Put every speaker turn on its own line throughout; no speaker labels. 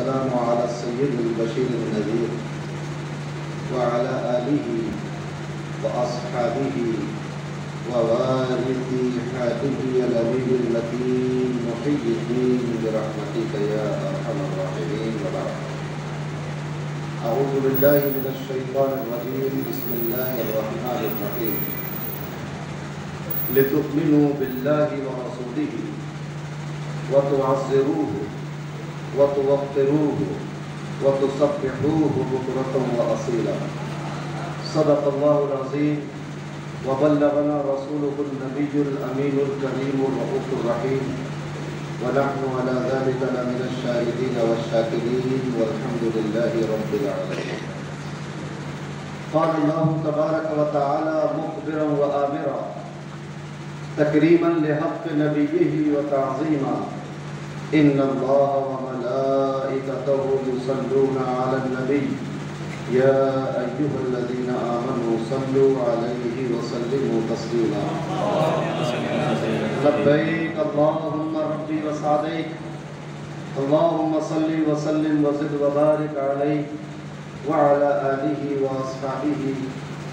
والسلام على السيد البشير النذير وعلى آله وأصحابه ووارث حاله الأمين المتين محي الدين برحمتك يا أرحم الراحمين وبعد. أعوذ بالله من الشيطان الرجيم. بسم الله الرحمن الرحيم. لتؤمنوا بالله ورسوله وتعزروه وتوقروه وتسبحوه بكرة وأصيلا. صدق الله العظيم وبلغنا رسوله النبي الأمين الكريم الرؤوف الرحيم ونحن على ذلك لمن الشاهدين والشاكرين والحمد لله رب العالمين. قال الله تبارك وتعالى مخبرا وآمرا تكريما لحق نبيه وتعظيما إن الله وملائكته يصلون على النبي يا أيها الذين آمنوا صلوا عليه وسلموا تسليما. لبيك اللهم ربي وسعديك اللهم صل وسلم وزد وبارك عليه وعلى آله وأصحابه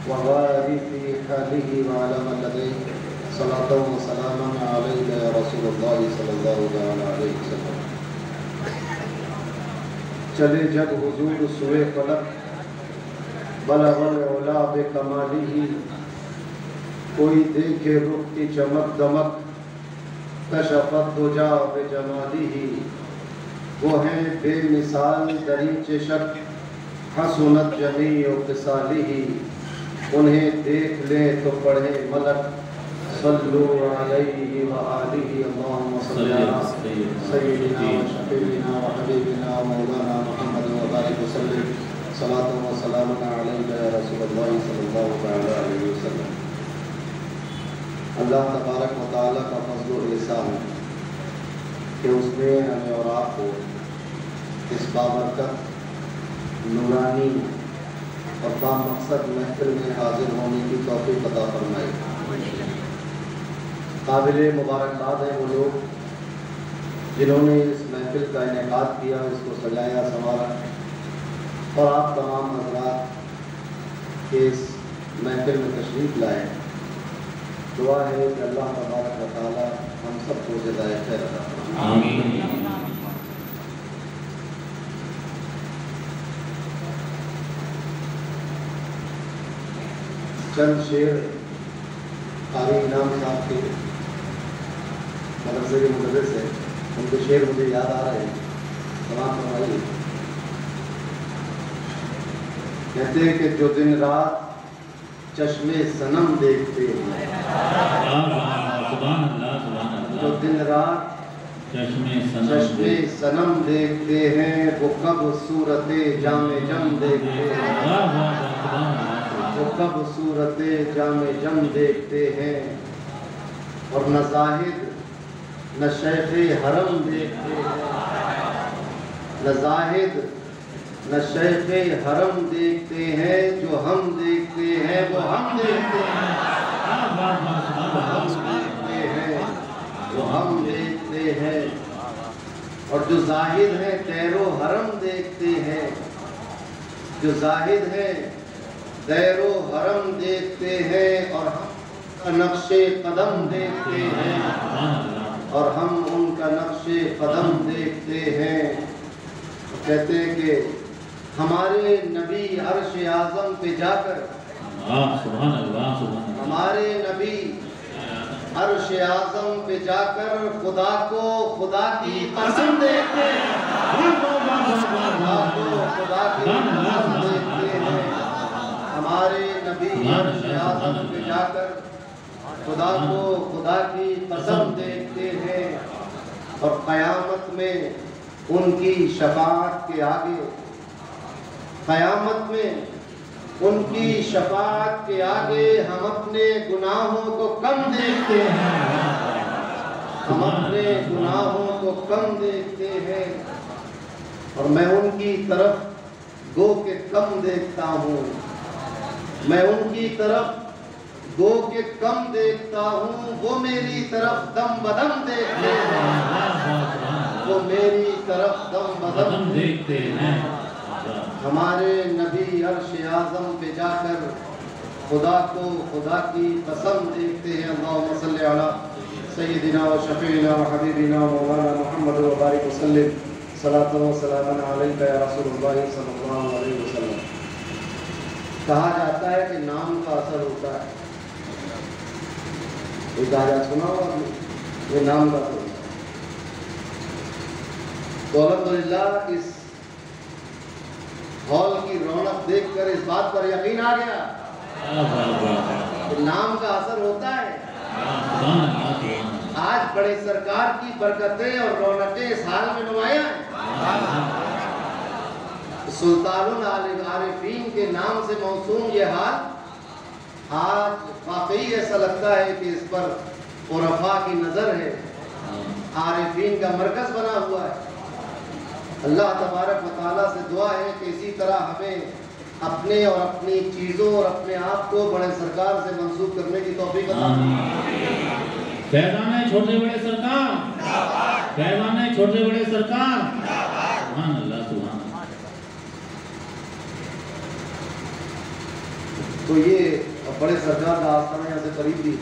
ووارث حاله وعلى من لديه صلاة وسلاما عليك يا رسول الله صلی اللہ علیہ وسلم. چلے جب حضور سوئے فلک بلغ العلا بکمالہ کوئی دیکھے رخ کی چمک دمک کشفت دجا بجمالہ وہ ہیں بے مثال دریچ شک حسنت جمیع خصالہ انہیں دیکھ لیں تو پڑھے ملک صلو علیہ وآلہ اللہم صلی علی سیدنا وشفیعنا وحبیبنا مولانا محمد وبارک وسلم صلاۃ و سلام علیک یا رسول اللہ صلی اللہ علیہ وسلم. اللہ تبارک و تعالیٰ کا فضل و احسان ہے کہ اس نے ہمیں اور آپ کو اس بابرکت نورانی اور بامقصد محفل میں حاضر ہونے کی توفیق عطا فرمائی. قابل مبارکباد ہیں وہ لوگ جنہوں نے اس محفل کا انعقاد کیا، اس کو سجایا سنوارا، اور آپ تمام حضرات کے اس محفل میں تشریف لائے. دعا ہے کہ اللہ تبارک و تعالی ہم سب کو جزائے خیر عطا فرمائے. آمین. چند شعر قاری انعام صاحب کے مدرسے کے مدرس ہیں، ان کے شعر مجھے یاد آ رہے ہیں. سلام فرمائیے. کہتے ہیں کہ جو دن رات چشمے صنم دیکھتے ہیں، جو دن رات چشمے صنم دیکھتے ہیں وہ کب صورت جام جم دیکھتے ہیں، وہ کب صورت جام جم دیکھتے ہیں. اور نہ زاہد نہ شیخ حرم دیکھتے ہیں، نہ زاہد نہ شیخ حرم دیکھتے ہیں، جو ہم دیکھتے ہیں وہ ہم دیکھتے ہیں، جو ہم دیکھتے ہیں. اور جو زاہد ہیں دیر و حرم دیکھتے ہیں، جو زاہد ہیں دیر و حرم دیکھتے ہیں، اور ہم نقش قدم دیکھتے ہیں، اور ہم ان کا نقش قدم دیکھتے ہیں. کہتے ہیں کہ ہمارے نبی عرش اعظم پہ جا کر، ہمارے نبی عرش اعظم پہ جا کر خدا کو خدا کی قسم دیکھتے ہیں، خدا کو خدا کی قسم دیکھتے ہیں. ہمارے نبی عرش اعظم پہ جا کر خدا کو خدا کی قسم دیکھتے ہیں. اور قیامت میں ان کی شفاعت کے آگے، قیامت میں ان کی شفاعت کے آگے ہم اپنے گناہوں کو کم دیکھتے ہیں، ہم اپنے گناہوں کو کم دیکھتے ہیں. اور میں ان کی طرف گو کہ کم دیکھتا ہوں، میں ان کی طرف گو کہ کم دیکھتا ہوں، وہ میری طرف دم بدم دیکھتے ہیں، وہ میری طرف دم بدم
دیکھتے ہیں.
ہمارے نبی عرش اعظم پہ جا کر خدا کو خدا کی قسم دیکھتے ہیں. اللہم صلی علی سیدنا و شفیعنا و حبیبنا و مولانا محمد و بارک وسلم صلاۃ و سلام علیک یا رسول اللہ صلی اللہ علیہ وسلم. کہا جاتا ہے کہ نام کا اثر ہوتا ہے. کوئی کہا سنا ہوا یہ نام کا اثر ہوتا ہے. تو الحمدللہ اس ہال کی رونق دیکھ کر اس بات پر یقین آ گیا کہ نام کا اثر ہوتا ہے. آج بڑے سرکار کی برکتیں اور رونقیں اس حال میں نمایاں ہیں. سلطان العارفین کے نام سے موسوم یہ حال آج واقعی ایسا لگتا ہے کہ اس پر عرفاء کی نظر ہے. عارفین کا مرکز بنا ہوا ہے. اللہ تبارک و تعالیٰ سے دعا ہے کہ اسی طرح ہمیں اپنے اور اپنی چیزوں اور اپنے آپ کو بڑے سرکار سے منسوب کرنے کی توفیق عطا فرمائے.
فیضان ہے چھوٹے بڑے سرکار، فیضان ہے چھوٹے بڑے سرکار. سبحان اللہ سبحان اللہ.
تو یہ بڑے سرکار کا آستانہ یہاں سے قریب بھی.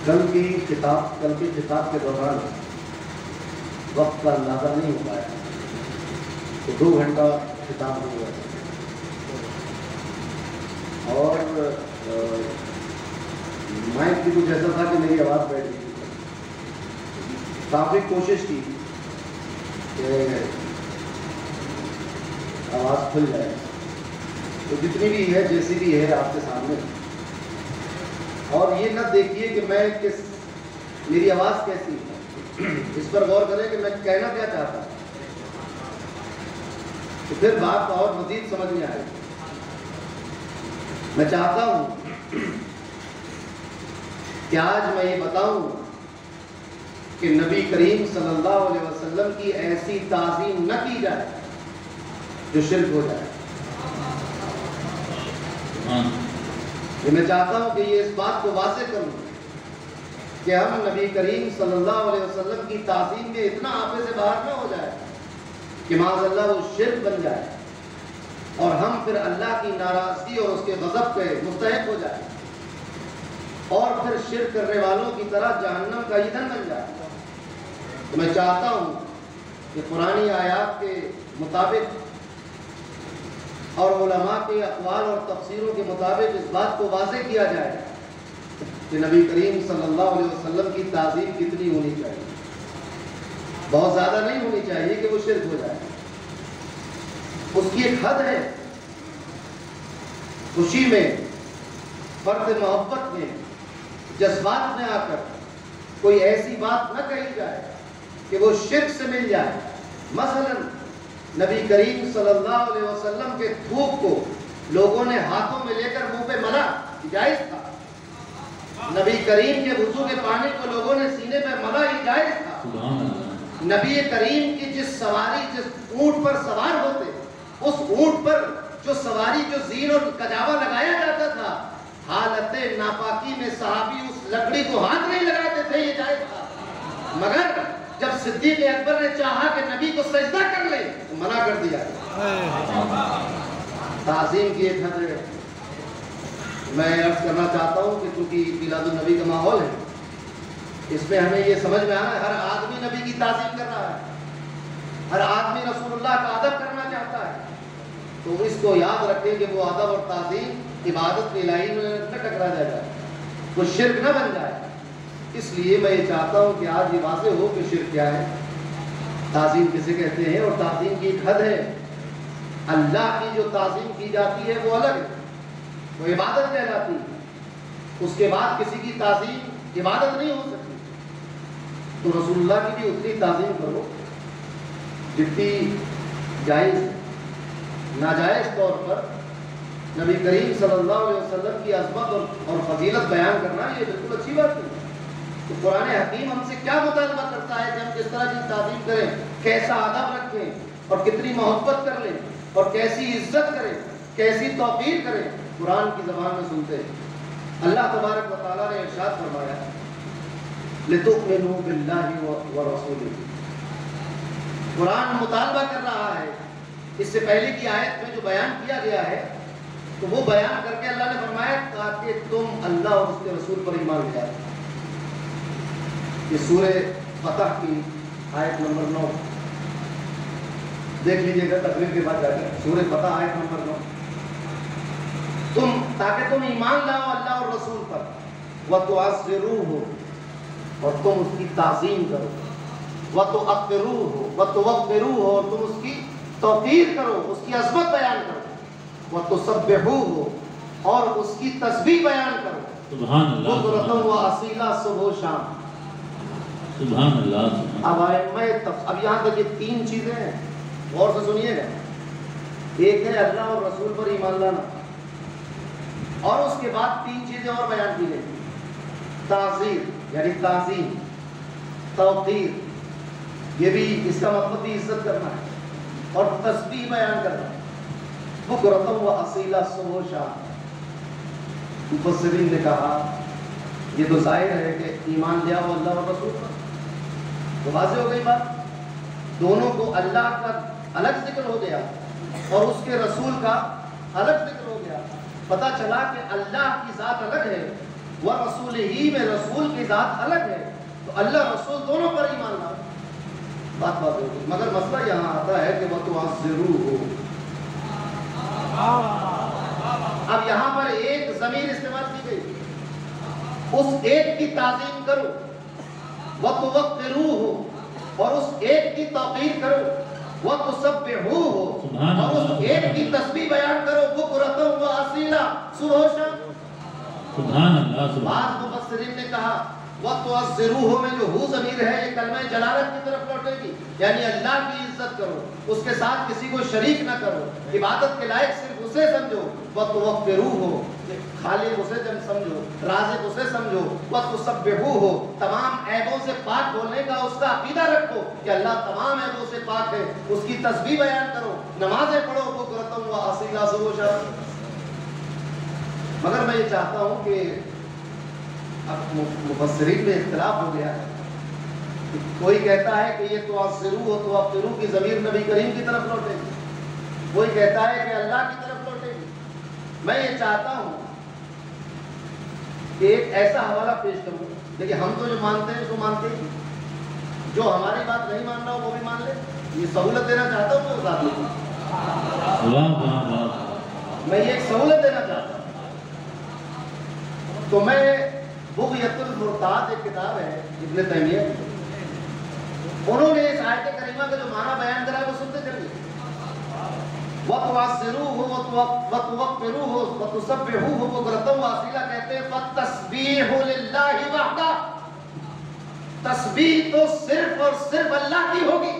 کل کی خطاب کے دوران وقت کا اندازہ نہیں ہو پایا تو 2 گھنٹہ خطاب ہوا اور مائک بھی کچھ ایسا تھا کہ میری آواز بیٹھ گئی. کافی کوشش کی کہ آواز کھل جائے. تو جتنی بھی ہے جیسی بھی ہے آپ کے سامنے. اور یہ نہ دیکھیے کہ میں میری آواز کیسی ہے، اس پر غور کریں کہ میں کہنا کیا چاہتا ہوں. تو پھر بات اور مزید سمجھ میں آئے. میں چاہتا ہوں کہ آج میں یہ بتاؤں کہ نبی کریم صلی اللہ علیہ وسلم کی ایسی تعظیم نہ کی جائے جو شرک ہو جائے. میں چاہتا ہوں کہ یہ اس بات کو واضح کروں کہ ہم نبی کریم صلی اللہ علیہ وسلم کی تعظیم میں اتنا آپے سے باہر نہ ہو جائے کہ معاذ اللہ وہ شرک بن جائے اور ہم پھر اللہ کی ناراضگی اور اس کے غضب پہ مستحق ہو جائے اور پھر شرک کرنے والوں کی طرح جہنم کا ایندھن بن جائے. تو میں چاہتا ہوں کہ قرآنی آیات کے مطابق اور علماء کے اقوال اور تفسیروں کے مطابق اس بات کو واضح کیا جائے کہ نبی کریم صلی اللہ علیہ وسلم کی تعظیم کتنی ہونی چاہیے. بہت زیادہ نہیں ہونی چاہیے کہ وہ شرک ہو جائے. اس کی ایک حد ہے. خوشی میں، فرد محبت میں، جذبات میں آ کر کوئی ایسی بات نہ کہی جائے کہ وہ شرک سے مل جائے. مثلا نبی کریم صلی اللہ علیہ وسلم کے تھوک کو لوگوں نے ہاتھوں میں لے کر منہ پہ ملا، جائز تھا. نبی کریم کے وضو کے پانی کو لوگوں نے سینے پہ ملا، یہ جائز تھا. نبی کریم کی جس اونٹ پر سوار ہوتے، اس اونٹ پر جو سواری جو زین اور کجاوا لگایا جاتا تھا، حالت ناپاکی میں صحابی اس لکڑی کو ہاتھ نہیں لگاتے تھے، یہ جائز تھا. مگر جب صدیق اکبر نے چاہا کہ نبی کو سجدہ کر لے تو منع کر دیا. تعظیم کی ایک حد ہے. میں عرض کرنا چاہتا ہوں کہ چونکہ میلاد النبی کا ماحول ہے، اس میں ہمیں یہ سمجھ میں آنا ہے ہر آدمی نبی کی تعظیم کر رہا ہے، ہر آدمی رسول اللہ کا ادب کرنا چاہتا ہے. تو اس کو یاد رکھیں کہ وہ ادب اور تعظیم عبادت کی لائن میں نہ ٹکرا جائے گا، وہ شرک نہ بن جائے. اس لیے میں یہ چاہتا ہوں کہ آج یہ واضح ہو کہ شرک کیا ہے، تعظیم کسے کہتے ہیں، اور تعظیم کی ایک حد ہے. اللہ کی جو تعظیم کی جاتی ہے وہ الگ ہے، وہ عبادت کہلاتی ہے. اس کے بعد کسی کی تعظیم عبادت نہیں ہو سکتی. تو رسول اللہ کی بھی اتنی تعظیم کرو جتنی جائز ہے. ناجائز طور پر نبی کریم صلی اللہ علیہ وسلم کی عظمت اور فضیلت بیان کرنا یہ بالکل اچھی بات نہیں. تو قرآن حکیم ہم سے کیا مطالبہ کرتا ہے کہ ہم کس طرح کی تعظیم کریں، کیسا ادب رکھیں اور کتنی محبت کر لیں اور کیسی عزت کریں، کیسی توقیر کریں. قرآن کی زبان میں سنتے ہیں. اللہ تبارک و تعالیٰ نے ارشاد فرمایا لِتُؤْمِنُوا بِاللَّهِ وَرَسُولِهِ۔ قرآن مطالبہ کر رہا ہے، اس سے پہلے کی آیت میں جو بیان کیا گیا ہے تو وہ بیان کر کے اللہ نے فرمایا تاکہ تم اللہ اور اس کے رسول پر ایمان لے آئے۔ یہ سورہ فتح کی آیت نمبر 9 دیکھ لیجئے گا تقریر کے بعد جا کے، سورہ فتح آیت نمبر 9، تاکہ تم ایمان لاؤ اللہ اور رسول پر، وَتُعَزِّرُوهُ، اور تم اس کی تعظیم کرو، وَتُعَقِّرُوهُ وَتُوَقِّرُوهُ، اور تم اس کی توقیر کرو، اس کی عظمت بیان کرو، وَتُسَبِّحُوهُ، اور اس کی تسبیح بیان کرو،
سبحان اللہ،
بُكْرَةً وَأَصِيلًا، صبح و شام۔
سبحان اللہ۔
اب یہاں تک یہ تین چیزیں ہیں، غور سے سنیے گا۔ ایک ہے اللہ اور رسول پر ایمان لانا، اور اس کے بعد تین چیزیں اور بیان کی گئی، تعظیم یعنی تعظیم، توقیر یہ بھی اس کا مطلب بھی عزت کرنا ہے، اور تسبیح بیان کرنا، بکرۃ و اصیلا، صبح و شام۔ مفسرین نے کہا یہ تو ظاہر ہے کہ ایمان لیا ہو اللہ اور رسول پر، تو واضح ہو گئی بات، دونوں کو اللہ کا الگ ذکر ہو گیا اور اس کے رسول کا الگ ذکر ہو گیا، پتہ چلا کہ اللہ کی ذات الگ ہے، وَرَسُولِهِ میں رسول کی ذات الگ ہے، تو اللہ رسول دونوں پر ایمان لاؤ، بات واضح ہوگی۔ مگر مسئلہ یہاں آتا ہے کہ وَتُعَزِّرُوهُ، اب یہاں پر ایک ضمیر استعمال کی گئی، اس ایک کی تعظیم کرو، وَتُوَقِّرُوهُ، اور اس ایک کی توقیر کرو، وَتُسَبِّحُوهُ، اور اس ایک کی تسبیح بیان کرو، بُكْرَةً وَأَصِيلًا، صبح و شام۔
سبحان اللہ۔
بعض مفسرین نے کہا وَتُعَزِّرُوهُ میں جو ہو ضمیر ہے یہ کلمہ جلالت کی طرف لوٹے گی، یعنی اللہ کی عزت کرو، اس کے ساتھ کسی کو شریک نہ کرو، عبادت کے لائق صرف اسے سمجھو، وَتُوَقِّرُوهُ خالق اسے جب سمجھو، رازق اسے سمجھو، وَتُسَبِّحُوهُ تمام عیبوں سے پاک بولنے کا اس کا عقیدہ رکھو کہ اللہ تمام عیبوں سے پاک ہے، اس کی تسبیح بیان کرو، نمازیں پڑھو، بُكْرَةً وَأَصِيلًا، صبح و شام۔ مگر میں یہ چاہتا ہوں کہ اب مفسرین میں اختلاف ہو گیا، کوئی کہتا ہے کہ یہ تُعَزِّرُوهُ وَتُوَقِّرُوهُ کی ضمیر نبی کریم کی طرف لوٹے گی، کوئی کہتا ہے کہ اللہ کی طرف لوٹے گی۔ میں یہ چاہتا ہوں کہ ایک ایسا حوالہ پیش کروں، دیکھیں ہم تو جو مانتے ہیں اس کو مانتے ہی، جو ہماری بات نہیں مان رہا ہو وہ بھی مان لے، یہ سہولت دینا چاہتا ہوں میں ذات میں یہ ایک سہولت دینا چاہتا ہوں۔ تو میں بغیت المرتاد ایک کتاب ہے ابن تیمیہ، انہوں نے اس آیت کریمہ کا جو معنی بیان کرا ہے وہ سنتے چلیے، وَتُعَزِّرُوهُ وَتُوَقِّرُوهُ وَتُسَبِّحُوهُ بُكْرَةً وَأَصِيلًا کہتے ہیں فَالتَّسْبِيحُ لِلَّهِ وَحْدَهُ، تسبیح تو صرف اور صرف اللہ کی ہوگی،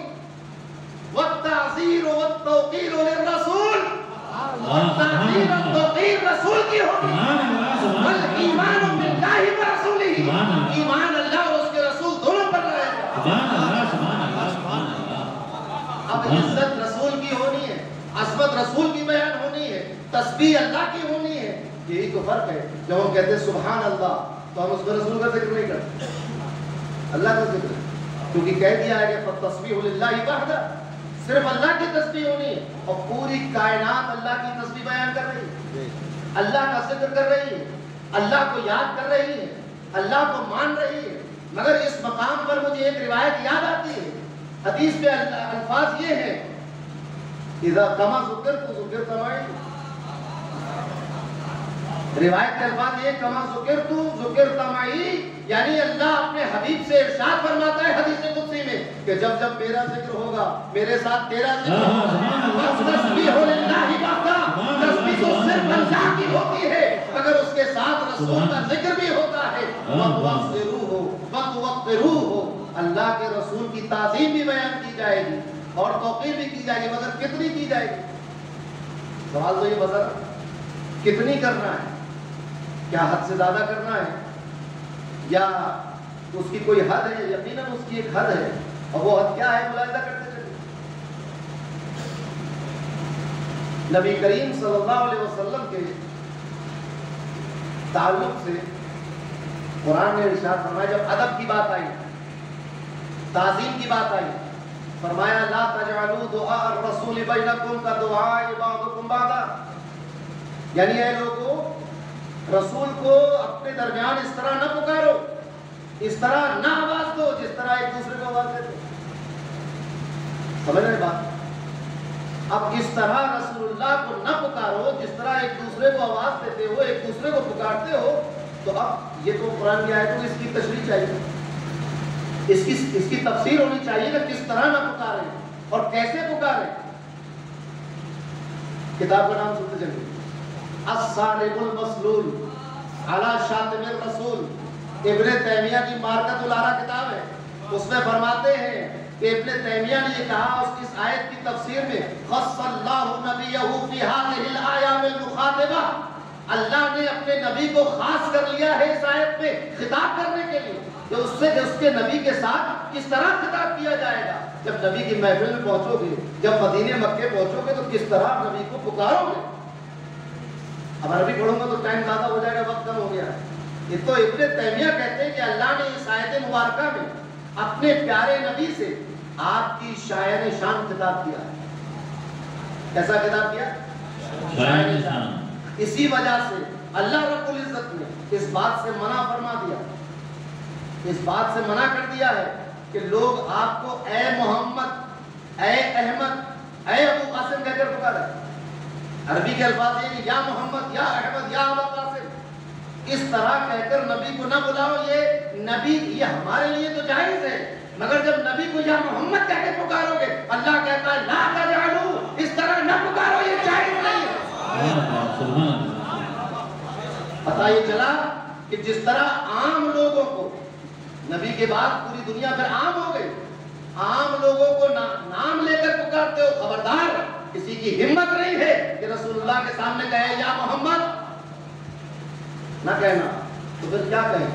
وَالتَّعْزِيرُ وَالتَّوْقِيرُ لِلرَّسُولِ، والتعظیم والتوقیر رسول کی ہوگی، والایمان باللہ ورسولہ، ایمان اللہ اور اس کے رسول دونوں پر رہے گا۔ اب عزت رسول کی ہونی ہے، عظمت رسول کی بیان ہونی ہے، تسبیح اللہ کی ہونی ہے، یہی تو فرق ہے۔ جب ہم کہتے ہیں سبحان اللہ تو ہم اس میں رسول کا ذکر نہیں کرتے، اللہ کا ذکر، کیونکہ کہہ دیا ہے کہ فالتسبیح للہ وحدہ، صرف اللہ کی تسبیح ہونی ہے، اور پوری کائنات اللہ کی تسبیح بیان کر رہی ہے، اللہ کا ذکر کر رہی ہے، اللہ کو یاد کر رہی ہے، اللہ کو مان رہی ہے۔ مگر اس مقام پر مجھے ایک روایت یاد آتی ہے، حدیث میں الفاظ یہ ہیں، اذا کما ذکرت ذکرت معی، روایت کے الفاظ یہ کما ذکرت ذکرت معی، یعنی اللہ اپنے حبیب سے ارشاد فرماتا ہے حدیث قدسی میں کہ جب جب میرا ذکر ہوگا میرے ساتھ تیرا ذکر ہوگا، تسبیح للہ وحدہ، تسبیح تو صرف اللہ کی ہوتی ہے، اگر اس کے ساتھ رسول کا ذکر بھی ہوتا ہے، وَتُوَقِّرُوهُ اللہ کے رسول کی تعظیم بھی بیان کی جائے گی اور توقیر بھی کی جائے گی، مگر کتنی کی جائے گی؟ سوال تو یہ بتا کتنی کرنا ہے، کیا حد سے زیادہ کرنا ہے یا اس کی کوئی حد ہے؟ یقیناً اس کی ایک حد ہے، اور وہ حد کیا ہے ملاحظہ کرتے چلیں۔ نبی کریم صلی اللہ علیہ وسلم کے تعلق سے قرآن نے ارشاد فرمایا جب ادب کی بات آئی، تعظیم کی بات آئی، فرمایا لا تجعلوا دعاء الرسول بینکم کدعاء بعضکم بعضا، یعنی اے لوگوں رسول کو اپنے درمیان اس طرح نہ پکارو، اس طرح نہ آواز دو جس طرح ایک دوسرے کو آواز دیتے. سمجھ رہے بات؟ اب اس طرح رسول اللہ کو نہ پکارو جس طرح ایک دوسرے کو آواز دیتے ہو، ایک دوسرے کو پکارتے ہو. تو اب یہ تو قرآن کی آیت ہے، اس کی تشریح چاہیے، اس کی تفسیر ہونی چاہیے کہ کس طرح نہ پکارے اور کیسے پکارے. کتاب کا نام سنتے چلیے، الصارم المسلول علی شاتم الرسول. ابن تیمیہ کی مارکۃ الآراء کتاب ہے، اس میں فرماتے ہیں کہ ابن تیمیہ نے یہ کہا اس آیت کی تفسیر میں، خص اللہ نبیہ فی ہذہ الایام المخاطبہ، اللہ نے اپنے نبی کو خاص کر لیا ہے اس آیت میں خطاب کرنے کے لیے کہ اس کے نبی کے ساتھ کس طرح خطاب کیا جائے گا. جب نبی کی محفل میں پہنچو گے، جب مدینے مکے پہنچو گے تو کس طرح نبی کو پکارو گے. اب عربی پڑھوں گا تو ٹائم زیادہ ہو جائے گا، وقت کم ہو گیا. یہ تو ابن تیمیہ کہتے ہیں کہ اللہ نے اس آیت مبارکہ میں اپنے پیارے نبی سے آپ کی شاعر شان خطاب کیا. کیسا خطاب کیا؟ شاعر شان. اسی وجہ سے اللہ رب العزت نے اس بات سے منع فرما دیا، اس بات سے منع کر دیا ہے کہ لوگ آپ کو اے محمد، اے احمد، اے ابو قاسم کہہ کر پکارے. عربی کے الفاظ یہ کہ یا محمد، یا احمد، یا ابو قاسم، اس طرح کہہ کر نبی کو نہ بلاؤ. یہ نبی یہ ہمارے لیے تو جائز ہے، مگر جب نبی کو یا محمد کہہ کے پکارو گے، اللہ کہتا ہے لا تجعلوا، اس طرح نہ پکارو، یہ جائز نہیں ہے. پتہ یہ چلا کہ جس طرح عام لوگوں کو نبی کے بعد پوری دنیا پھر عام ہو گئی، عام لوگوں کو نام لے کر پکارتے ہو، خبردار کسی کی ہمت نہیں ہے کہ رسول اللہ کے سامنے کہے یا محمد، نہ کہنا. تو پھر کیا کہیں؟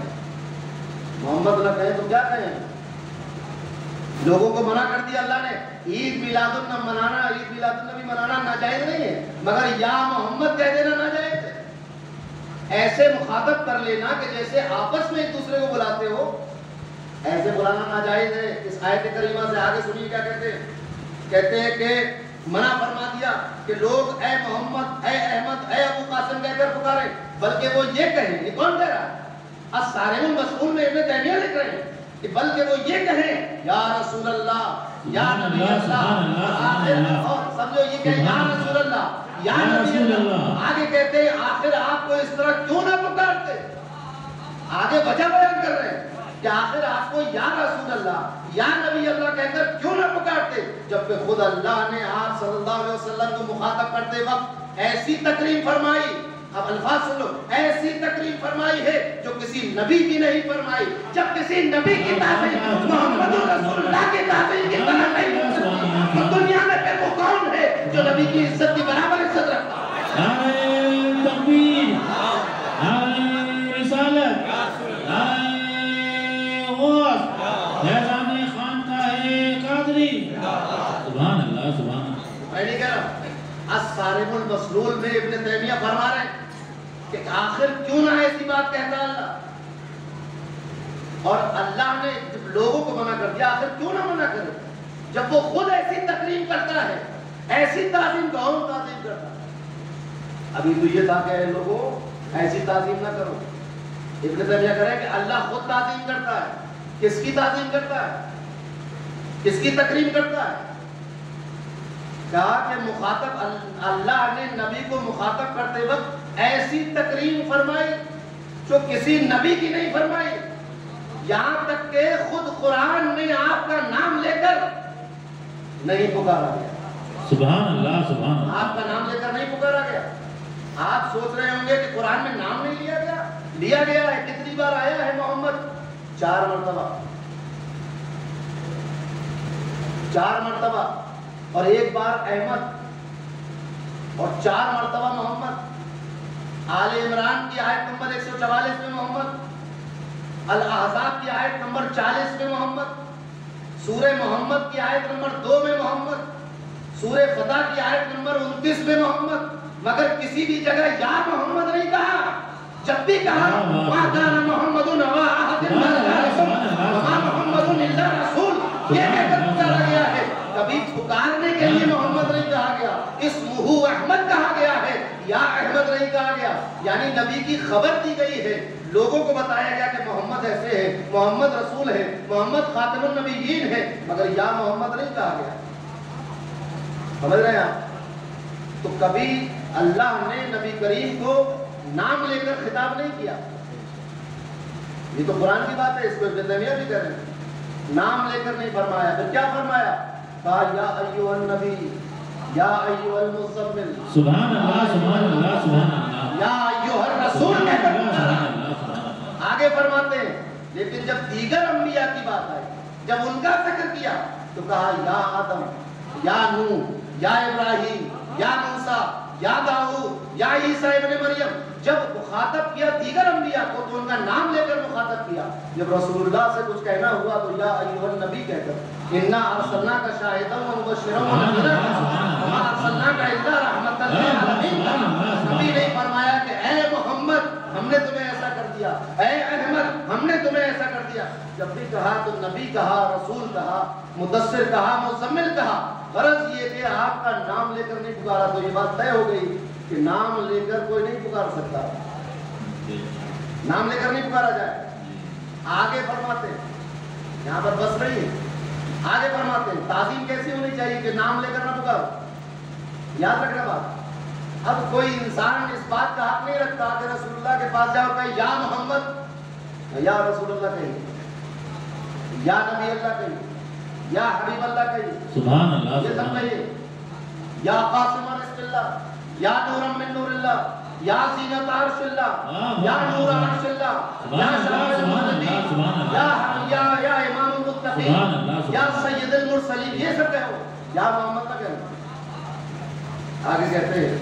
محمد نہ کہیں تو کیا کہیں؟ لوگوں کو منع کر دیا اللہ نے. عید میلاد النبی منانا ناجائز نہیں ہے، مگر یا محمد کہہ دینا ناجائز ہے. ایسے مخاطب کر لینا کہ جیسے آپس میں ایک دوسرے کو بلاتے ہو، ایسے بلانا ناجائز ہے. اس آیت کریمہ سے آگے سنیے کیا کہتے ہیں. کہتے ہیں کہ منع فرما دیا کہ لوگ اے محمد، اے احمد، اے ابو قاسم کہہ کر پکارے، بلکہ وہ یہ کہیں. یہ کون کہہ رہا ہے؟ الصارم المسلول میں ابن تیمیہ لکھ رہے ہیں کہ بلکہ وہ یہ کہیں یا رسول اللہ، یا نبی اللہ، اور سمجھو یہ کہیں یا رسول اللہ، یا نبی اللہ. آگے کہتے ہیں آخر آپ کو اس طرح کیوں نہ پکارتے. آگے وجہ بیان کر رہے ہیں کہ آخر آپ کو یا رسول اللہ، یا نبی اللہ کہہ کر کیوں نہ پکارتے، جبکہ خود اللہ نے آپ صلی اللہ علیہ وسلم کو مخاطب کرتے وقت ایسی تکریم فرمائی. اب الفاظ سن لو، ایسی تکریم فرمائی ہے جو کسی نبی کی نہیں فرمائی. جب کسی نبی کی تعظیم محمد رسول اللہ کی تعظیم کی طرح نہیں تو دنیا میں پھر وہ کون ہے جو نبی کی عزت کی برابر عزت رکھتا ہے؟
نعرہ تکبیر، نعرہ رسالت، نعرہ غوث، فیضان خانقاہ قادری. سبحان اللہ، سبحان اللہ.
میں نہیں کہہ رہا. الصارم المسلول میں ابن تیمیہ فرما رہے ہیں کہ آخر کیوں نہ ایسی بات کہتا اللہ. اور اللہ نے جب لوگوں کو منع کر دیا، آخر کیوں نہ منع کرے جب وہ خود ایسی تکریم کرتا ہے، ایسی تعظیم کون تعظیم کرتا ہے. ابھی تو یہ تھا کہ لوگوں ایسی تعظیم نہ کرو. ابن تیمیہ کہہ رہے ہیں کہ اللہ خود تعظیم کرتا ہے. کس کی تعظیم کرتا ہے؟ کس کی تکریم کرتا ہے؟ کہا کہ مخاطب اللہ نے نبی کو مخاطب کرتے وقت ایسی تکریم فرمائی جو کسی نبی کی نہیں فرمائی. یہاں تک کہ خود قرآن میں آپ کا نام لے کر نہیں پکارا گیا.
سبحان اللہ، سبحان اللہ.
آپ کا نام لے کر نہیں پکارا گیا. آپ سوچ رہے ہوں گے کہ قرآن میں نام نہیں لیا گیا. لیا گیا ہے. کتنی بار آیا ہے محمد؟ 4 مرتبہ. 4 مرتبہ. اور 1 بار احمد، اور 4 مرتبہ محمد. آل عمران کی آیت نمبر 144 میں محمد، الاحزاب کی آیت نمبر 40 میں محمد، سورہ محمد کی آیت نمبر 2 میں محمد، سورہ فتح کی آیت نمبر 29 میں محمد. مگر کسی بھی جگہ یا محمد نہیں کہا. جب بھی کہا ما کان محمد نبا احد من الرسل وما محمد الا رسول، یہ کہہ کر پکارا گیا ہے. کبھی پکارنے کے لیے محمد نہیں کہا گیا، اسمہ احمد کہا گیا ہے، یا احمد نہیں کہا گیا. یعنی نبی کی خبر دی گئی ہے، لوگوں کو بتایا گیا کہ محمد ایسے ہے، محمد رسول ہے، محمد خاتم النبیین ہے، مگر یا محمد نہیں کہا گیا. سمجھ رہے ہیں آپ؟ تو کبھی اللہ نے نبی کریم کو نام لے کر خطاب نہیں کیا. یہ تو قرآن کی بات ہے، اس کو ابن تیمیہ بھی کہہ رہے ہیں. نام لے کر نہیں فرمایا. پھر کیا فرمایا؟ کہا یا ایھا النبی، یا ایھا المزمل،
سبحان اللہ سبحان اللہ سبحان اللہ،
یا ایھا الرسول کہہ کر پکارا. آگے فرماتے ہیں لیکن جب دیگر انبیاء کی بات آئی، جب ان کا ذکر کیا تو کہا یا آدم، یا نوح، یا ابراہیم، یا موسیٰ، یا داؤد، یا عیسیٰ ابن مریم. جب مخاطب کیا دیگر انبیاء کو تو ان کا نام لے کر مخاطب کیا. جب رسول اللہ سے کچھ کہنا ہوا تو یا ایھا النبی کہہ کر انا ارسلناک شاہدا و مبشرا و نذیرا وما ارسلناک الا رحمۃ للعالمین. نبی نے فرمایا کہ اے محمد ہم نے تمہیں ایسا کر دیا، اے احمد ہم نے تمہیں ایسا کر دیا. جب بھی کہا تو نبی کہا، رسول کہا، مدثر کہا، مزمل کہا. غرض یہ کہ آپ کا نام لے کر نہیں پکارا. تو یہ بات طے ہو گئی کہ نام لے کر کوئی نہیں پکار سکتا، نام لے کر نہیں پکارا جائے. آگے فرماتے ہیں، یہاں پر بس نہیں ہے، آگے فرماتے ہیں تعظیم کیسی ہونی چاہیے کہ نام لے کر نہ پکارو. یاد رکھنا بات. اب کوئی انسان اس بات کا حق نہیں رکھتا کہ رسول اللہ کے پاس جاؤ کہ یا محمد، یا رسول اللہ کہیں، یا نبی اللہ کہیں، یا حبیب اللہ کہیں،
سبحان اللہ
یہ سب کہیے. یا قاسم رزق اللہ، یا نورا من نور اللہ، یا زینت عرش اللہ، یا نور عرش اللہ، یا شفیع المذنبین، یا امام المتقین، یا سید المرسلین. یہ سب کہو، یا محمد نہ کہو. آگے کہتے ہیں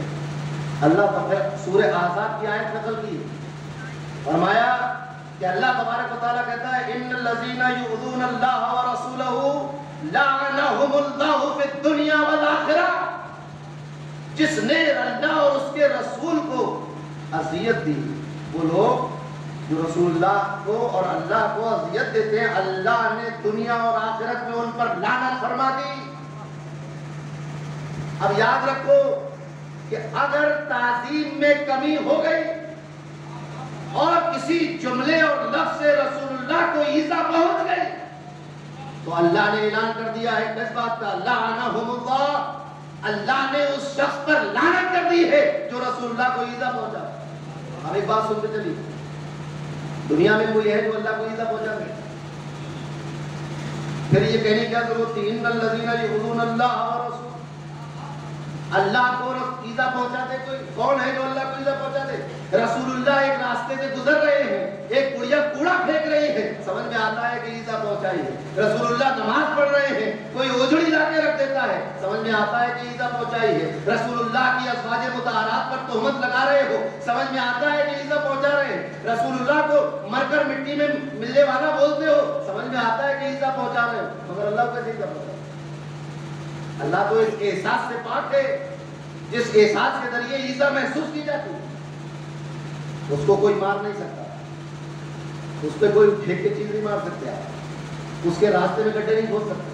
اللہ سورہ احزاب کی آیت نقل کی، فرمایا کہ اللہ تبارک و تعالیٰ کہتا ہے ان الذین یؤذون اللہ ورسولہ لعنہم اللہ فی الدنیا والآخرہ. جس نے اللہ اور اس کے رسول کو اذیت دی، وہ لوگ جو رسول اللہ کو اور اللہ کو اذیت دیتے ہیں، اللہ نے دنیا اور آخرت میں ان پر لعنت فرما دی. اب یاد رکھو کہ اگر تعظیم میں کمی ہو گئی اور کسی جملے اور لفظ سے رسول اللہ کو ایذا پہنچ گئی تو اللہ نے اعلان کر دیا ہے کس بات کا؟ لعنہم اللہ. اللہ نے اس شخص پر لعنت کر دی ہے جو رسول اللہ کو ایذا پہنچا. اب ایک بات سنتے چلیے، دنیا میں کوئی ہے جو اللہ کو ایذا پہنچا دے؟ پھر یہ کہنے کیا ضرورت تھی ان الذین یؤذون اللہ ورسولہ؟ اللہ کو ایذا پہنچا دے کوئی؟ کون ہے جو اللہ کو ایذا پہنچا دے؟ رسول اللہ ایک راستے سے گزر رہے ہیں، ایک گڑیا کوڑا پھینک رہی ہے، سمجھ میں آتا ہے کہ ایذا پہنچائی ہے. رسول اللہ نماز پڑھ رہے ہیں، کوئی اوجھڑی لا کے رکھ دیتا ہے، سمجھ میں آتا ہے کہ ایذا پہنچائی ہے. رسول اللہ کی ازواج مطہرات پر تہمت لگا رہے ہو، سمجھ میں آتا ہے کہ ایذا پہنچا رہے ہیں. رسول اللہ کو مر کر مٹی میں ملنے والا بولتے ہو، سمجھ میں آتا ہے کہ ایذا پہنچا رہے ہو. مگر اللہ کو ایذا پہنچا. اللہ تو اس احساس سے پاک ہے جس احساس کے ذریعے ایذا محسوس کی جاتی ہے. اس کو کوئی مار نہیں سکتا، اس پہ کوئی پھینک کے چیز نہیں مار سکتے آپ، اس کے راستے میں گڈھے نہیں کھود سکتے،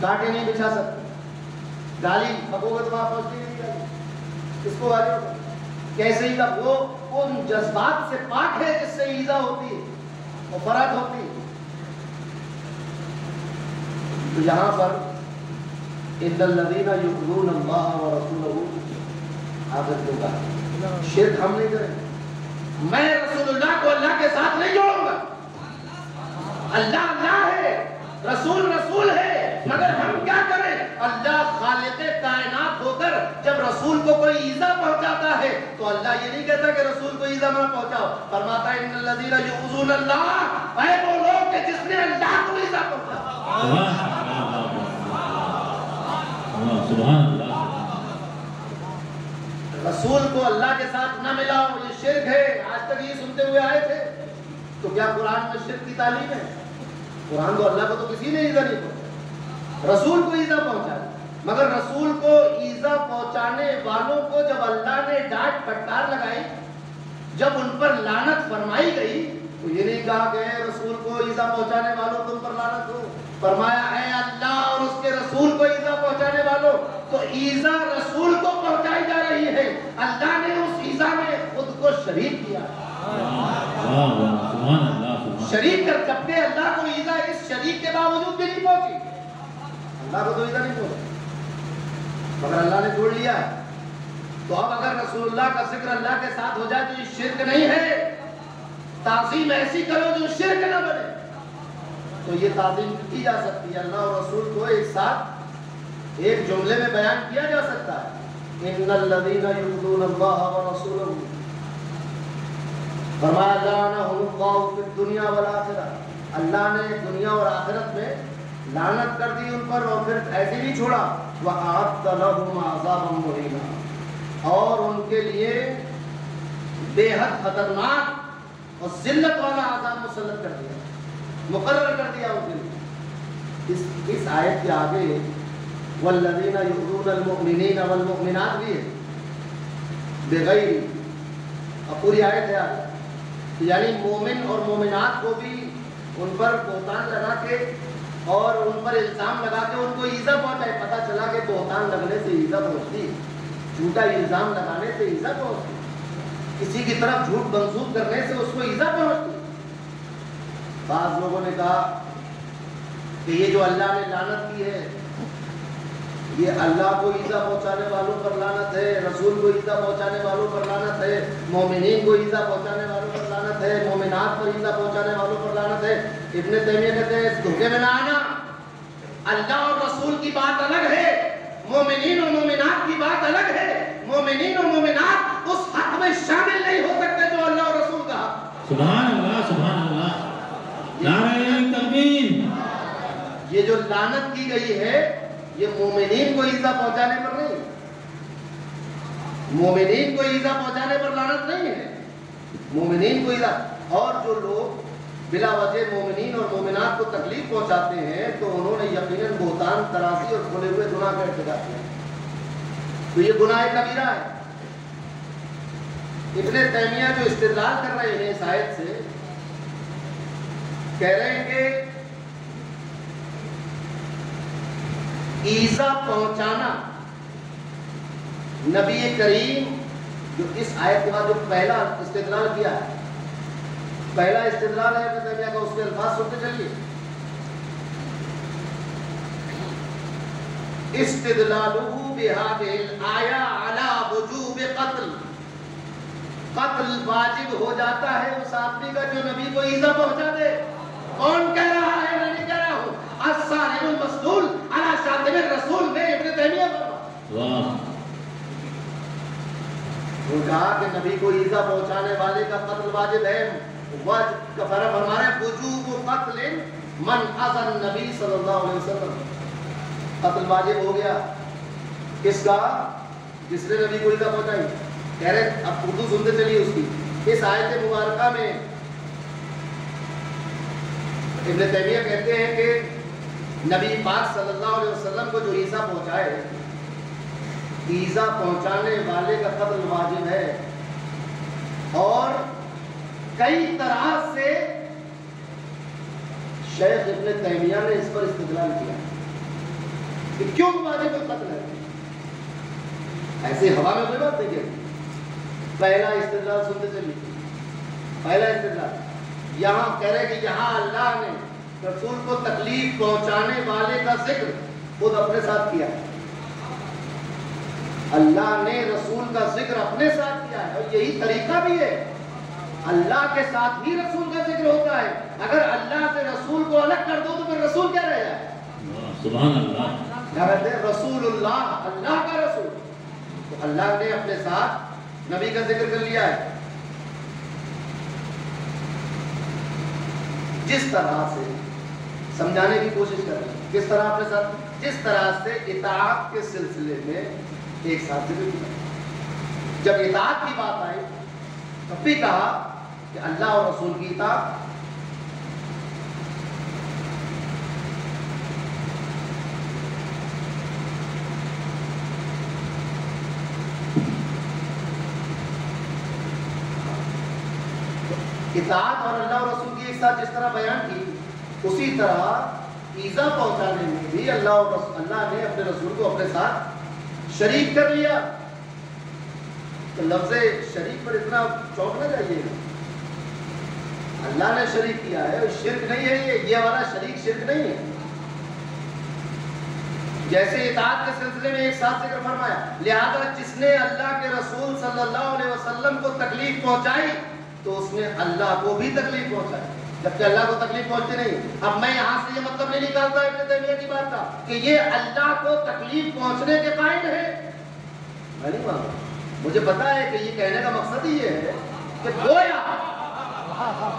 کانٹے نہیں بچھا سکتے، گالی حقوقت وہاں پہنچتی نہیں گالی، اس کو گالی ہوتا. کیسے ایذا؟ وہ ان جذبات سے پاک ہے جس سے ایذا ہوتی ہے، وہ فرق ہوتی ہے. تو یہاں پر ان الذین یؤذون اللہ ورسولہ آخر کیوں کہا؟ شرک ہم نہیں کریں. میں رسول اللہ کو اللہ کے ساتھ نہیں جوڑوں گا. اللہ اللہ ہے، رسول رسول ہے، مگر ہم کیا کریں؟ اللہ خالق کائنات ہو کر جب رسول کو کوئی ایذا پہنچاتا ہے تو اللہ یہ نہیں کہتا کہ رسول کو ایذا نہ پہنچاؤ. فرماتا ہے ان الذین یؤذون اللہ، اے وہ لوگ کہ جس نے اللہ کو ایذا پہنچایا.
سبحان اللہ.
رسول کو اللہ کے ساتھ نہ ملاؤ، یہ شرک ہے. آج تک یہ سنتے ہوئے آئے تھے. تو کیا قرآن میں شرک کی تعلیم ہے؟ قرآن تو اللہ کو تو کسی نے ایذا نہیں پہنچا، رسول کو ایذا پہنچا. مگر رسول کو ایذا پہنچانے والوں کو جب اللہ نے ڈانٹ پھٹکار لگائی جب ان پر لعنت فرمائی گئی تو یہ نہیں کہا کہ اے رسول کو ایذا پہنچانے والوں تم پر لعنت ہو، فرمایا اے اللہ اور اس کے رسول کو ایذا پہنچانے والوں. تو ایذا رسول کو پہنچائی جا رہی ہے، اللہ نے اس ایذا میں خود کو شریک کیا. شریک کر جب کہ اللہ کو ایذا اس شریک کے باوجود بھی نہیں پہنچی. اللہ کو تو ایذا نہیں پہنچی مگر اللہ نے چھوڑ لیا. تو اب اگر رسول اللہ کا ذکر اللہ کے ساتھ ہو جائے تو یہ شرک نہیں ہے. تعظیم ایسی کرو جو شرک نہ بنے. تو یہ تعظیم کی جا سکتی ہے، اللہ اور رسول کو ایک ساتھ ایک جملے میں بیان کیا جا سکتا ہے. ان الذین یؤذون اللہ ورسولہ، فرمایا لعنہم اللہ فی الدنیا والآخرہ، اللہ نے دنیا اور آخرت میں لعنت کر دی ان پر اور پھر ایسے نہیں چھوڑا. وَأَعَدَّ لَهُمْ عَذَابًا مُهِينًا، اور ان کے لیے بے حد خطرناک اور ذلت والا عذاب مسلط کر دیا، مقرر کر دیا ان کے لیے. اس آیت کے آگے وَالَّذِينَ يُؤْذُونَ الْمُؤْمِنِينَ وَالْمُؤْمِنَاتِ بھی ہے بغیر. اب پوری آیت ہے آگے، یعنی مومن اور مومنات کو بھی ان پر بہتان لگا کے اور ان پر الزام لگا کے ان کو ایذا پہنچائے. پتہ چلا کہ بہتان لگنے سے ایذا پہنچتی، جھوٹا الزام لگانے سے ایذا پہنچتی، کسی کی طرف جھوٹ منسوب کرنے سے اس کو ایذا پہنچتی. بعض لوگوں نے کہا کہ یہ جو اللہ نے لعنت کی ہے یہ اللہ کو ایذا پہنچانے والوں پر لعنت ہے، رسول کو ایذا پہنچانے والوں پر لعنت ہے، مومنین کو ایذا پہنچانے والوں پر لعنت ہے، مومنات پر ایذا پہنچانے والوں پر لعنت ہے. ابن تیمیہ کہتے ہیں اس دھوکے میں نہ آنا. اللہ اور رسول کی بات الگ ہے، مومنین اور مومنات کی بات الگ ہے. مومنین اور مومنات اس حق میں شامل نہیں ہو سکتے جو اللہ اور رسول کہا.
سبحان اللہ سبحان اللہ، نعرہ تکبیر.
یہ جو لعنت کی گئی ہے یہ مومنین کو ایذا پہنچانے پر نہیں، مومنین کو ایذا پہنچانے پر لعنت نہیں ہے، مومنین کو ایذا. اور جو لوگ بلا وجہ مومنین اور مومنات کو تکلیف پہنچاتے ہیں تو انہوں نے یقیناً بہتان، تراسی اور کھلے ہوئے گناہ کا ارتکاب کیا. تو یہ گناہ کبیرہ ہے. ابن تیمیہ جو استدلال کر رہے ہیں اس آیت سے، کہہ رہے ہیں کہ ایذا پہنچانا نبی کریم جو اس آیت کے بعد جو پہلا استدلال کیا ہے، پہلا استدلال ہے ابن تیمیہ کا، اس کے الفاظ سنتے چلیے. استدلالہ بہذہ الآیہ علی وجوب قتل، قتل واجب ہو جاتا ہے اس آدمی کا جو نبی کو ایذا پہنچا دے. کون کہہ رہا ہے؟ میں نہیں کہہ رہا ہوں. الصارم المسلول علی شاتم الرسول میں ابن تیمیہ
واہ.
وہ کہا کہ نبی کو ایذا پہنچانے والے کا قتل واجب ہے. واجب کا فرق فرما رہے ہیں وجوب قتل من اذى النبی صلی اللہ علیہ وسلم. قتل واجب ہو گیا کس کا؟ جس نے نبی کو ایذا پہنچائی. کہہ رہے اب اردو سنتے چلیے اس کی. اس آیت مبارکہ میں ابن تیمیہ کہتے ہیں کہ نبی پاک صلی اللہ علیہ وسلم کو جو ایذا پہنچائے، ایذا پہنچانے والے کا قتل واجب ہے. اور کئی طرح سے شیخ ابن تیمیہ نے اس پر استدلال کیا کہ کیوں واجب القتل ہے. ایسے ہوا میں کوئی بات نہیں کہتی. پہلا استدلال سنتے چلیے. پہلا استدلال یہاں کہہ رہے کہ یہاں اللہ نے رسول کو تکلیف پہنچانے والے کا ذکر خود اپنے ساتھ کیا ہے. اللہ نے رسول کا ذکر اپنے ساتھ کیا ہے اور یہی طریقہ بھی ہے. اللہ کے ساتھ ہی رسول کا ذکر ہوتا ہے. اگر اللہ سے رسول کو الگ کر دو تو پھر رسول کیا رہ جائے؟
سبحان اللہ.
کیا کہتے ہیں؟ رسول اللہ، اللہ کا رسول. تو اللہ نے اپنے ساتھ نبی کا ذکر کر لیا ہے. جس طرح سے سمجھانے کی کوشش کر رہے ہیں، کس طرح اپنے ساتھ، جس طرح سے اطاعت کے سلسلے میں ایک ساتھ ذکر کیا. جب اطاعت کی بات آئی تب بھی کہا کہ اللہ اور رسول کی اطاعت. اطاعت اور اللہ اور رسول کی ایک ساتھ جس طرح بیان کی، اسی طرح ایذا پہنچانے میں بھی اللہ نے اپنے رسول کو اپنے ساتھ شریک کر لیا۔ تو لفظ شریک پر اتنا چونکنا چاہیے، اللہ نے شریک کیا ہے، شرک نہیں ہے، یہ والا شریک شرک نہیں ہے۔ جیسے اطاعت کے سلسلے میں ایک ساتھ ذکر فرمایا، لہذا جس نے اللہ کے رسول صلی اللہ علیہ وسلم کو تکلیف پہنچائی تو اس نے اللہ کو بھی تکلیف پہنچائی، جبکہ اللہ کو تکلیف پہنچتی نہیں۔ اب میں یہاں سے یہ مطلب نہیں نکالتا ابن تیمیہ کی بات کا کہ یہ اللہ کو تکلیف پہنچنے کے قائل ہے، میں نہیں مانتا۔ مجھے پتا ہے کہ یہ کہنے کا مقصد ہی یہ ہے کہ گویا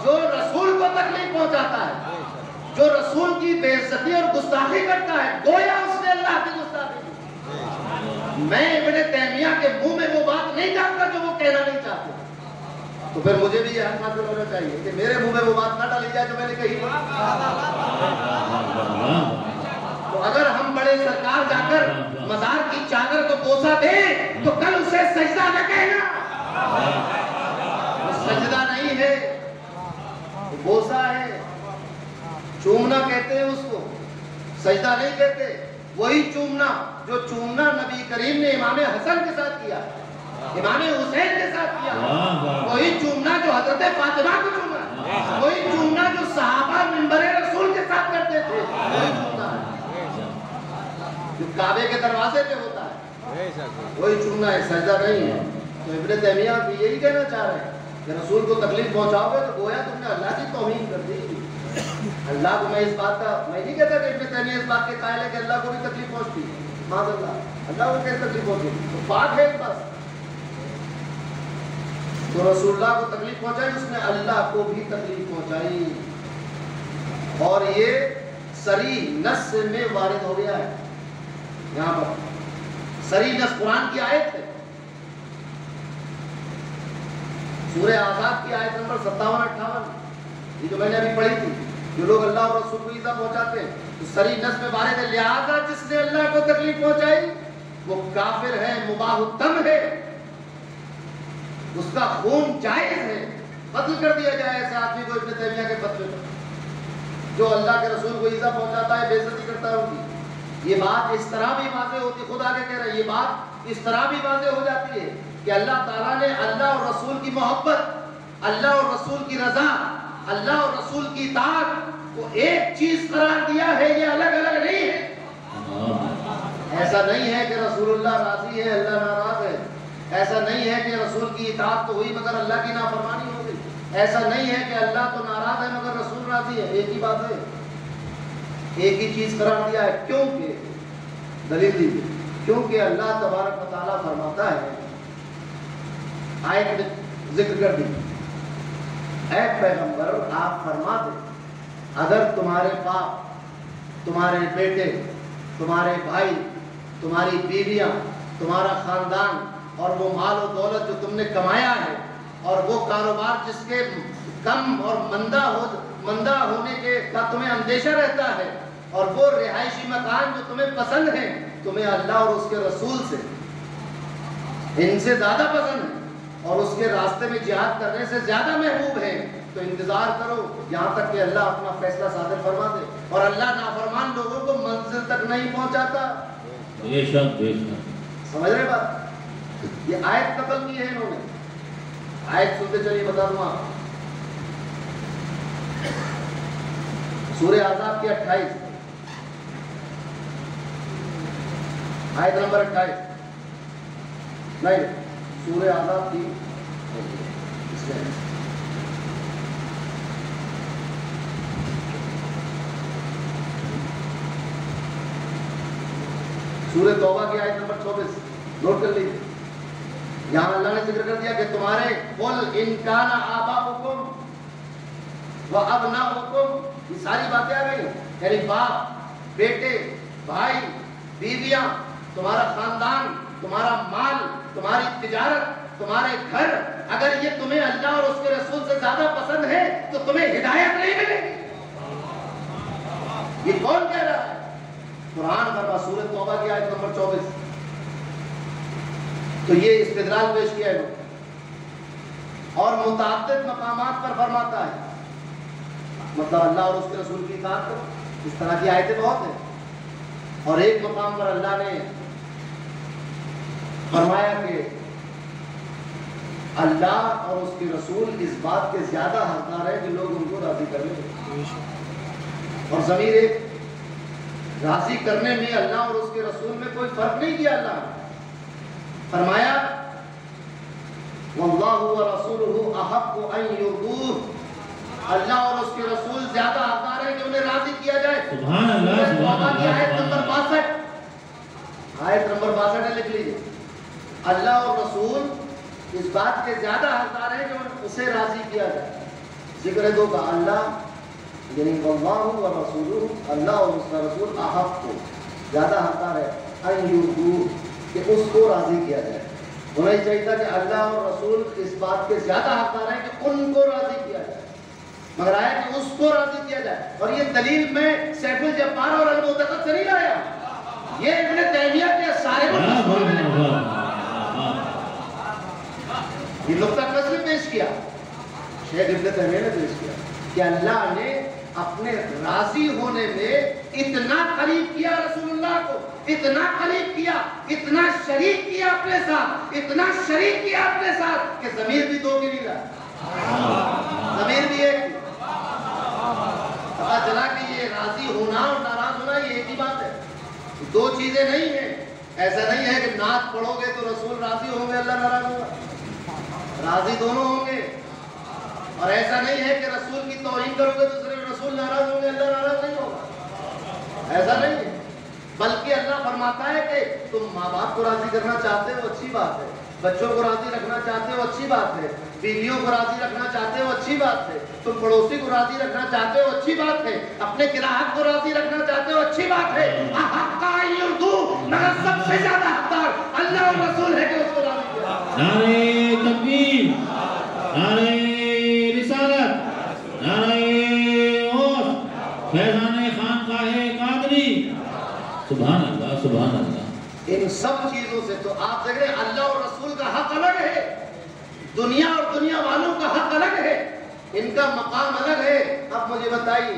جو رسول کو تکلیف پہنچاتا ہے، جو رسول کی بے عزتی اور گستاخی کرتا ہے، گویا اس نے اللہ کی گستاخی کی۔ میں ابن تیمیہ کے منہ میں وہ بات نہیں ڈالتا جو وہ کہنا نہیں چاہتے، تو پھر مجھے بھی یہ حق حاصل ہونا چاہیے کہ میرے منہ میں وہ بات نہ ڈالی جائے جو میں نے کہی۔ تو اگر ہم بڑے سرکار جا کر مزار کی چادر کو بوسہ دیں تو کل اسے سجدہ نہ کہنا، وہ سجدہ نہیں ہے، وہ بوسہ ہے، چومنا کہتے ہیں اس کو، سجدہ نہیں کہتے۔ وہی چومنا جو چومنا نبی کریم نے امام حسن کے ساتھ کیا، امام حسین کے ساتھ کیا، وہی چومنا جو حضرت فاطمہ کو چومنا، وہی چومنا جو صحابہ منبر رسول کے ساتھ کرتے تھے، وہی چومنا ہے جو کعبے کے دروازے پہ ہوتا ہے، وہی چومنا ہے، سجدہ نہیں ہے۔ تو ابن تیمیہ بھی یہی کہنا چاہ رہے ہیں کہ رسول کو تکلیف پہنچاؤ گے تو گویا تم نے اللہ کی توہین کر دی۔ اللہ کو میں اس بات کا میں نہیں کہتا کہ ابن تیمیہ اس بات کے قائل ہے کہ اللہ کو بھی تکلیف پہنچتی ہے، معاذ اللہ کو کیسے تکلیف پہنچتی ہے، تو بات ہے اس بات۔ تو رسول اللہ کو تکلیف پہنچائی، اس نے اللہ کو بھی تکلیف پہنچائی، اور یہ صریح نص میں وارد ہو گیا ہے۔ یہاں پر صریح نص قرآن کی آیت ہے، سورہ احزاب کی آیت نمبر 57-58، یہ جو میں نے ابھی پڑھی تھی، جو لوگ اللہ اور رسول کو ایذا پہنچاتے ہیں تو صریح نص میں وارد ہے، لہذا جس نے اللہ کو تکلیف پہنچائی وہ کافر ہے، مباح الدم ہے، اس کا خون جائز ہے، قتل کر دیا جائے ایسے آدمی کو ابن تیمیہ کے فتوے پر، جو اللہ کے رسول کو ایذا پہنچاتا ہے، بے عزتی کرتا ہے ان کی۔ یہ بات اس طرح بھی واضح ہوتی، خدا کے کہہ رہے ہیں، یہ بات اس طرح بھی واضح ہو جاتی ہے کہ اللہ تعالیٰ نے اللہ اور رسول کی محبت، اللہ اور رسول کی رضا، اللہ اور رسول کی اطاعت کو ایک چیز قرار دیا ہے، یہ الگ الگ نہیں ہے۔ ایسا نہیں ہے کہ رسول اللہ راضی ہے اللہ ناراض ہے، ایسا نہیں ہے کہ رسول کی اطاعت تو ہوئی مگر اللہ کی نافرمانی ہو گئی، ایسا نہیں ہے کہ اللہ تو ناراض ہے مگر رسول راضی ہے، ایک ہی بات ہے، ایک ہی چیز قرار دیا ہے۔ کیونکہ دلیل دیجیے، کیونکہ اللہ تبارک و تعالیٰ فرماتا ہے، آیت میں ذکر کر دی، اے پیغمبر آپ فرما دیں اگر تمہارے باپ، تمہارے بیٹے، تمہارے بھائی، تمہاری بیویاں، تمہارا خاندان اور وہ مال و دولت جو تم نے کمایا ہے، اور وہ کاروبار جس کے کم اور مندہ ہونے کے کا تمہیں اندیشہ رہتا ہے، اور وہ رہائشی مکان جو تمہیں پسند ہیں، تمہیں اللہ اور اس کے رسول سے ان سے زیادہ پسند ہے اور اس کے راستے میں جہاد کرنے سے زیادہ محبوب ہے، تو انتظار کرو یہاں تک کہ اللہ اپنا فیصلہ صادر فرما دے، اور اللہ نافرمان لوگوں کو منزل تک نہیں پہنچاتا۔
بے شک بے شک،
سمجھ رہے بات؟ یہ آیت نقل کی ہے انہوں نے، آیت سنتے چلیے بتا دوں آپ، سورہ احزاب کی 28 آیت نمبر 28، نہیں سورہ احزاب کی سورہ توبہ کی آیت نمبر 24 نوٹ کر لیجیے۔ یہاں اللہ نے ذکر کر دیا کہ تمہارے قل ان کان آباؤکم و ابناؤکم، یہ ساری باتیں آ گئی، یعنی باپ، بیٹے، بھائی، بیویاں، تمہارا خاندان، تمہارا مال، تمہاری تجارت، تمہارے گھر، اگر یہ تمہیں اللہ اور اس کے رسول سے زیادہ پسند ہے تو تمہیں ہدایت نہیں ملے گی۔ یہ کون کہہ رہا ہے؟ قرآن کا سورہ توبہ کی آیت نمبر 24۔ تو یہ استدلال پیش کیا ہے۔ اور متعدد مقامات پر فرماتا ہے، مطلب اللہ اور اس کے رسول کی اطاعت کرو. اس طرح کی آیتیں بہت ہیں. اور ایک مقام پر اللہ نے فرمایا کہ اللہ اور اس کے رسول اس بات کے زیادہ حقدار ہے کہ لوگ ان کو راضی کر لیں. اور ضمیر ایک راضی کرنے میں اللہ اور اس کے رسول میں کوئی فرق نہیں کیا. اللہ نے فرمایا واللہ ورسولہ احق ان یرضوہ، اللہ اور اس کے رسول زیادہ حقدار ہے کہ انہیں راضی کیا جائے.
سبحان اللہ، سبحان اللہ.
آیت نمبر 62، آیت نمبر 62 ہے، لکھ لیجیے. اللہ اور رسول اس بات کے زیادہ حقدار ہے کہ اسے راضی کیا جائے. ذکر دو کا اللہ یعنی واللہ ورسولہ، اللہ اور اس کا رسول احق کو زیادہ حقدار ہے ان یرضوہ کہ اس کو راضی کیا جائے. ہونا ہی چاہیے تھا کہ اللہ اور رسول اس بات کے زیادہ حقدار ہیں کہ ان کو راضی کیا جائے، مگر آیا کہ اس کو راضی کیا جائے. اور یہ دلیل میں سیف الجبار اور المعتقد سے نہیں لایا، یہ ابن تیمیہ کے سارے یہ نقطہ کس نے پیش کیا؟ شیخ ابن تیمیہ نے پیش کیا کہ اللہ نے اپنے راضی ہونے میں اتنا قریب کیا رسول اللہ کو، اتنا قریب کیا، اتنا شریک کیا اپنے ساتھ، اتنا شریک کیا اپنے ساتھ کہ ضمیر بھی دو کی نہیں رہا، ضمیر بھی ایک. پتا چلا کہ یہ راضی ہونا اور ناراض ہونا یہ ایک ہی بات ہے، دو چیزیں نہیں ہیں. ایسا نہیں ہے کہ نعت پڑھو گے تو رسول راضی ہوں گے اللہ ناراض ہوگا، راضی دونوں ہوں گے. اور ایسا نہیں ہے کہ رسول کی توہین کرو گے تو صرف رسول ناراض ہوں گے اللہ ناراض نہیں ہوگا، ایسا نہیں ہے. بلکہ اللہ فرماتا ہے کہ تم ماں باپ کو راضی کرنا چاہتے ہو اچھی بات ہے، بچوں کو راضی رکھنا چاہتے ہو اچھی بات ہے، بیویوں کو راضی رکھنا چاہتے ہو اچھی بات ہے، تم پڑوسی کو راضی رکھنا چاہتے ہو اچھی بات ہے، اپنے گراہک کو راضی رکھنا چاہتے ہو اچھی بات ہے. حق کا یردو، مگر سب سے زیادہ حقدار اللہ اور رسول ہے کہ اس کو راضی کیا.
نعرہ تکبیر، نعرہ رسالت، نعرہ غوث، فیضان خانقاہ قادری. سبحان اللہ، سبحان اللہ.
ان سب چیزوں سے تو آپ دیکھ رہے ہیں اللہ اور رسول کا حق الگ ہے، دنیا اور دنیا والوں کا حق الگ ہے، ان کا مقام الگ ہے. اب مجھے بتائیے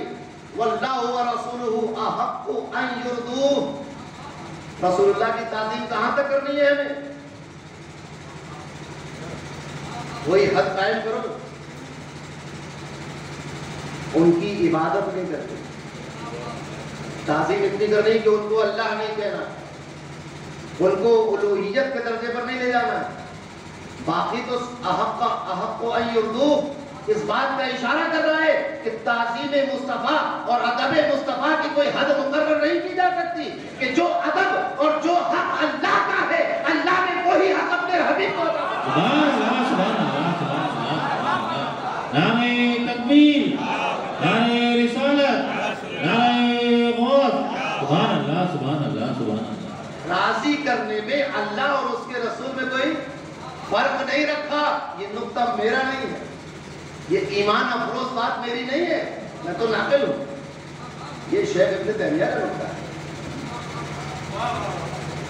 واللہ ورسولہ احق ان یرضوہ، رسول اللہ کی تعظیم کہاں تک کرنی ہے ہمیں؟ وہی حد قائم کرو. ان کی عبادت نہیں کرتے، تعظیم اتنی کرنی کہ ان کو اللہ نہیں کہنا، ان کو الوہیت کے درجے پر نہیں لے جانا. باقی تو احق ان یرضوہ اس بات کا اشارہ کر رہا ہے کہ تعظیم مصطفیٰ اور ادب مصطفیٰ کی کوئی حد مقرر نہیں کی جا سکتی، کہ جو ادب اور جو حق اللہ کا ہے اللہ نے وہی حق اپنے حبیب کو عطا کیا.
سبحان اللہ، سبحان اللہ، سبحان اللہ. نعرہ تکبیر، نعرہ رسالت، نعرہ غوث. سبحان اللہ، سبحان اللہ، سبحان اللہ.
راضی کرنے میں اللہ اور اس کے رسول میں کوئی فرق نہیں رکھا. یہ نقطہ میرا نہیں ہے، یہ ایمان افروز بات میری نہیں ہے، میں تو ناقل ہوں. یہ شیخ ابن تیمیہ کا نقطہ ہے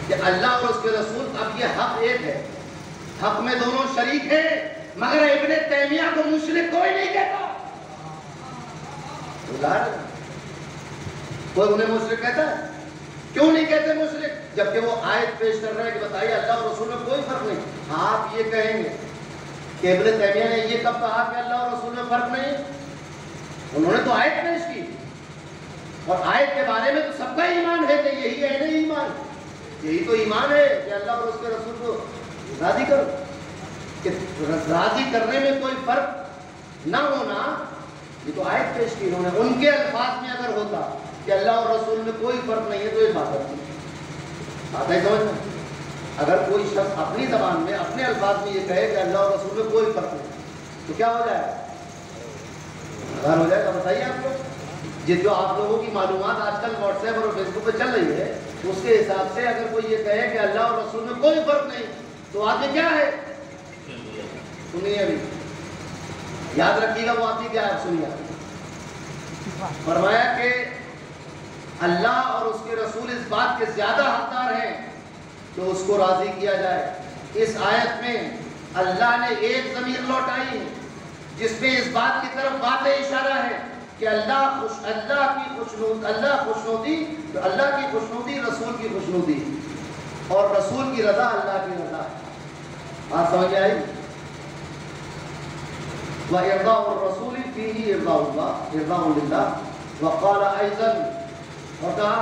کہ اللہ اور اس کے رسول، اب یہ حق ایک ہے، حق میں دونوں شریک ہیں، مگر ابن تیمیہ کو مشرک کوئی نہیں کہتا. کوئی انہیں مشرک کہتا ہے؟ کیوں نہیں کہتے مشرک؟ جبکہ وہ آیت پیش کر رہے ہیں کہ بتائیے اللہ اور رسول میں کوئی فرق نہیں. آپ یہ کہیں گے کہ ابن تیمیہ نے یہ کب کہا کہ اللہ اور رسول میں فرق نہیں؟ انہوں نے تو آیت پیش کی، اور آیت کے بارے میں تو سب کا ایمان ہے کہ یہی ہے نہیں ایمان، یہی تو ایمان ہے کہ اللہ اور اس کے رسول کو راضی کرو. کہ راضی کرنے میں کوئی فرق نہ ہونا، یہ تو آیت پیش کی انہوں نے. ان کے الفاظ میں اگر ہوتا کہ اللہ اور رسول میں کوئی فرق نہیں ہے تو یہ بات ہے سمجھنا. اگر کوئی شخص اپنی زبان میں اپنے الفاظ میں یہ کہے کہ اللہ اور رسول میں کوئی فرق نہیں تو کیا ہو جائے گا؟ اگر ہو جائے گا بتائیے آپ کو. جو آپ لوگوں کی معلومات آج کل واٹس ایپ اور فیس بک پہ چل رہی ہے، اس کے حساب سے اگر کوئی یہ کہے کہ اللہ اور رسول میں کوئی فرق نہیں تو آدمی کیا ہے؟ سنیے ابھی یاد رکھیے گا وہ آدمی کیا ہے. سنیے فرمایا کہ اللہ اور اس کے رسول اس بات کے زیادہ حقدار ہیں کہ اس کو راضی کیا جائے. اس آیت میں اللہ نے ایک ضمیر لوٹائی ہے جس میں اس بات کی طرف واضح اشارہ ہے کہ اللہ کی خوشنودی رسول کی خوشنودی اور رسول کی رضا اللہ کی رضا ہے. بات سمجھ آئی؟ وَإِرْضَاءُ الرَّسُولِ فِيهِ إِرْضَاءُ لِلَّهِ وَقَالَ أَيْضًا وَقَالَ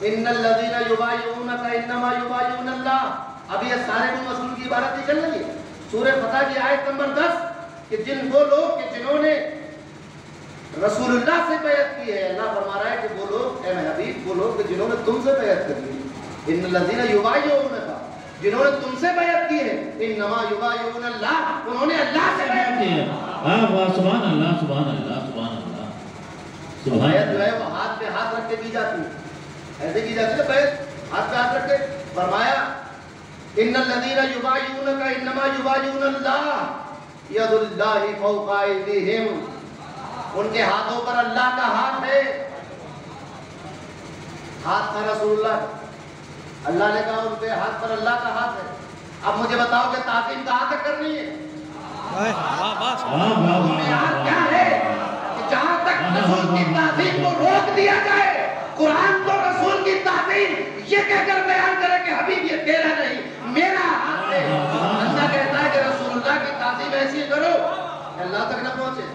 إِنَّ الَّذِينَ يُبَايِعُونَكَ إِنَّمَا يُبَايِعُونَ اللَّهَ. اب یہ صاحب المسئول کی عبارت نکل رہی ہے سورہ فتح کی آیت نمبر 10 کہ وہ لوگ کہ جنہوں نے رسول اللہ سے بیعت کی ہے. اللہ فرما رہا ہے کہ وہ لوگ اے میرے حبیب وہ لوگ کہ جنہوں نے تم سے بیعت کر لی. ان الذین یبایعونک جنہوں نے تم سے بیعت کی ہے انما یبایعون اللہ انہوں نے اللہ سے بیعت کی ہے.
سبحان اللہ سبحان اللہ سبحان اللہ.
بیعت جو ہے وہ ہاتھ پہ ہاتھ رکھ کے کی جاتی ہے ایسے کی جاتی ہے بیعت ہاتھ پہ ہاتھ رکھ کے. فرمایا ان الذین یبایعونک انما یبایعون اللہ ید اللہ فوق ایدیہم. ان کے ہاتھوں پر اللہ کا ہاتھ ہے. ہاتھ تھا رسول اللہ. اللہ نے کہا ان کے ہاتھ پر اللہ کا ہاتھ ہے. اب مجھے بتاؤ کہ تعظیم کہاں تک کرنی ہے؟ کیا ہے کہ جہاں تک رسول کی تعظیم کو روک دیا جائے قرآن تو رسول کی تعظیم یہ کہہ کر بیان کرے کہ حبیب یہ تیرا نہیں میرا ہاتھ ہے. اللہ کہتا ہے کہ رسول اللہ کی تعظیم ایسی کرو کہ اللہ تک نہ پہنچے.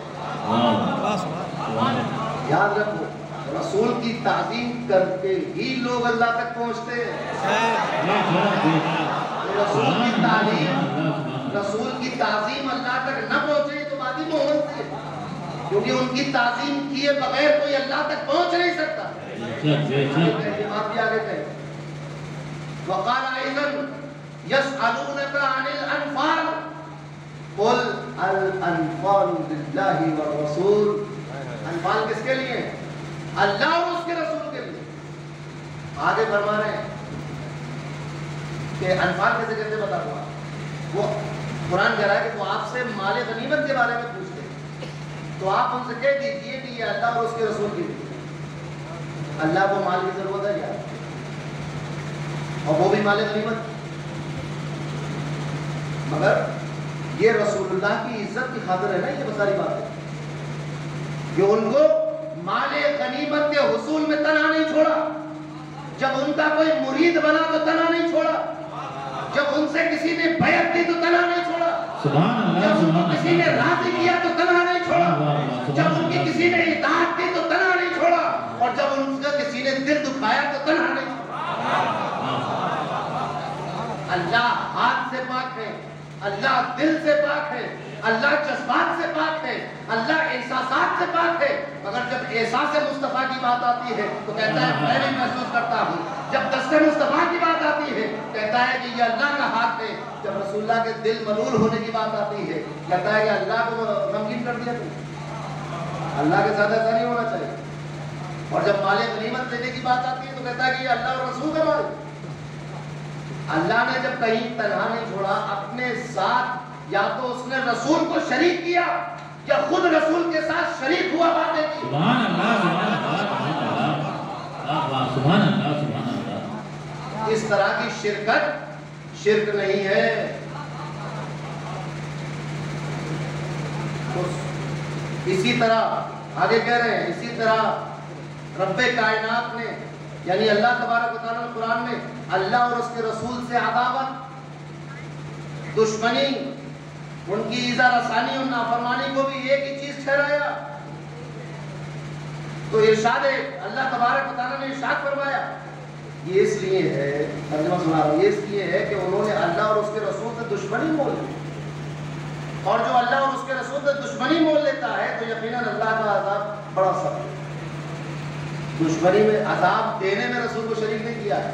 یاد رکھو رسول کی تعظیم کر کے ہی لوگ اللہ تک پہنچتے ہیں. رسول کی تعظیم اللہ تک نہ پہنچے تو بات ہی محمد سے کیونکہ ان کی تعظیم کیے بغیر کوئی اللہ تک پہنچ نہیں سکتا. وقال ايضا يسألونك عن الانفال قل الانفال لله والرسول. انفال کس کے لیے؟ اللہ اور اس کے رسول کے لیے. آگے فرما رہے ہیں کہ انفال کیسے کہتے بتا دوں. وہ قرآن کہہ رہا ہے کہ وہ آپ سے مال غنیمت کے بارے میں پوچھتے ہیں تو آپ ان سے کہہ دیجئے کہ یہ اللہ اور اس کے رسول کے لیے. اللہ کو مال کی ضرورت ہے کیا؟ اور وہ بھی مال غنیمت. مگر یہ رسول اللہ کی عزت کی خاطر ہے نا یہ ساری بات ہے کہ ان کو مال غنیمت کے حصول میں تنہا نہیں چھوڑا. جب ان کا کوئی مرید بنا تو تنہا نہیں چھوڑا. جب ان سے کسی نے بیعت دی تو تنہا نہیں چھوڑا. جب ان کو کسی نے راضی کیا تو تنہا نہیں چھوڑا. جب ان کی کسی نے اطاعت دی تو تنہا نہیں چھوڑا. اور جب ان کا کسی نے دل دکھایا تو تنہا نہیں چھوڑا. اللہ ہاتھ سے پاک ہے. اللہ دل سے پاک ہے. اللہ جذبات سے پاک ہے. اللہ احساسات سے پاک ہے. مگر جب احساس مصطفیٰ کی بات آتی ہے تو کہتا ہے میں بھی محسوس کرتا ہوں. جب دست مصطفیٰ کی بات آتی ہے کہتا ہے کہ یہ اللہ کا ہاتھ ہے. جب رسول اللہ کے دل ملول ہونے کی بات آتی ہے کہتا ہے کہ اللہ کو غمگین کر دیا تم. اللہ کے ساتھ ایسا نہیں ہونا چاہیے. اور جب مال غنیمت دینے کی بات آتی ہے تو کہتا ہے کہ یہ اللہ اور رسول کا مال. اللہ نے جب کہیں تنہا نہیں چھوڑا اپنے ساتھ یا تو اس نے رسول کو شریک کیا یا خود رسول کے ساتھ شریک ہوا باتیں کی.
سبحان اللہ سبحان اللہ سبحان اللہ سبحان اللہ.
اس طرح کی شرکت شرک نہیں ہے. اسی طرح آگے کہہ رہے ہیں اسی طرح رب کائنات نے یعنی اللہ تبارک و تعالیٰ نے قرآن میں اللہ اور اس کے رسول سے عداوت دشمنی ان کی ایذا رسانی اور نافرمانی کو بھی ایک ہی چیز ٹھہرایا. تو ارشاد اللہ تبارک و تعالیٰ نے ارشاد فرمایا یہ اس لیے ہے ترجمہ سنا رہا ہوں یہ اس لیے ہے کہ انہوں نے اللہ اور اس کے رسول سے دشمنی مول لی. اور جو اللہ اور اس کے رسول سے دشمنی مول لیتا ہے تو یقیناً اللہ کا عذاب بڑا سخت ہے. دشمنی میں عذاب دینے میں رسول کو شریک نہیں کیا ہے.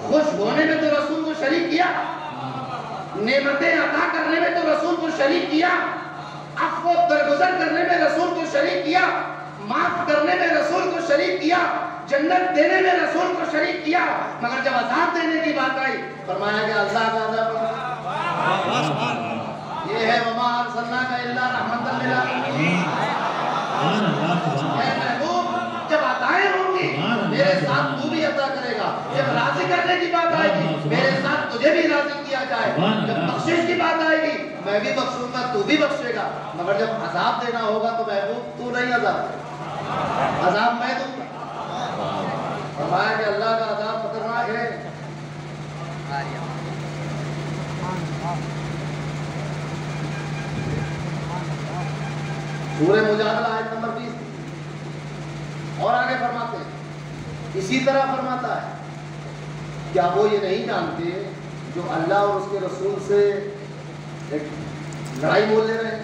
خوش ہونے میں تو رسول کو شریک کیا. نعمتیں عطا کرنے میں تو رسول کو شریک کیا. عفو درگزر کرنے میں رسول کو شریک کیا. معاف کرنے میں رسول کو شریک کیا. جنت دینے میں رسول کو شریک کیا. مگر جب عذاب دینے کی بات آئی فرمایا کہ اللہ کا عذاب یہ ہے وما ارسلناک الا رحمۃ للعالمین. اے محبوب جب عطائیں ہوں گی میرے ساتھ تو بھی عطا کرے گا. جب راضی کرنے کی بات میں بھی بخشوں گا، تو بھی بخشے گا، مگر جب عذاب دینا ہوگا تو محبوب تو نہیں عذاب دے، عذاب میں دوں گا۔ فرمایا کہ اللہ کا عذاب خطرناک ہے۔ سورہ مجادلہ آیت نمبر 20 اور آگے فرماتے ہیں، اسی طرح فرماتا ہے، کیا وہ یہ نہیں جانتے جو اللہ اور اس کے رسول سے ایک لڑائی مول لے رہے ہیں،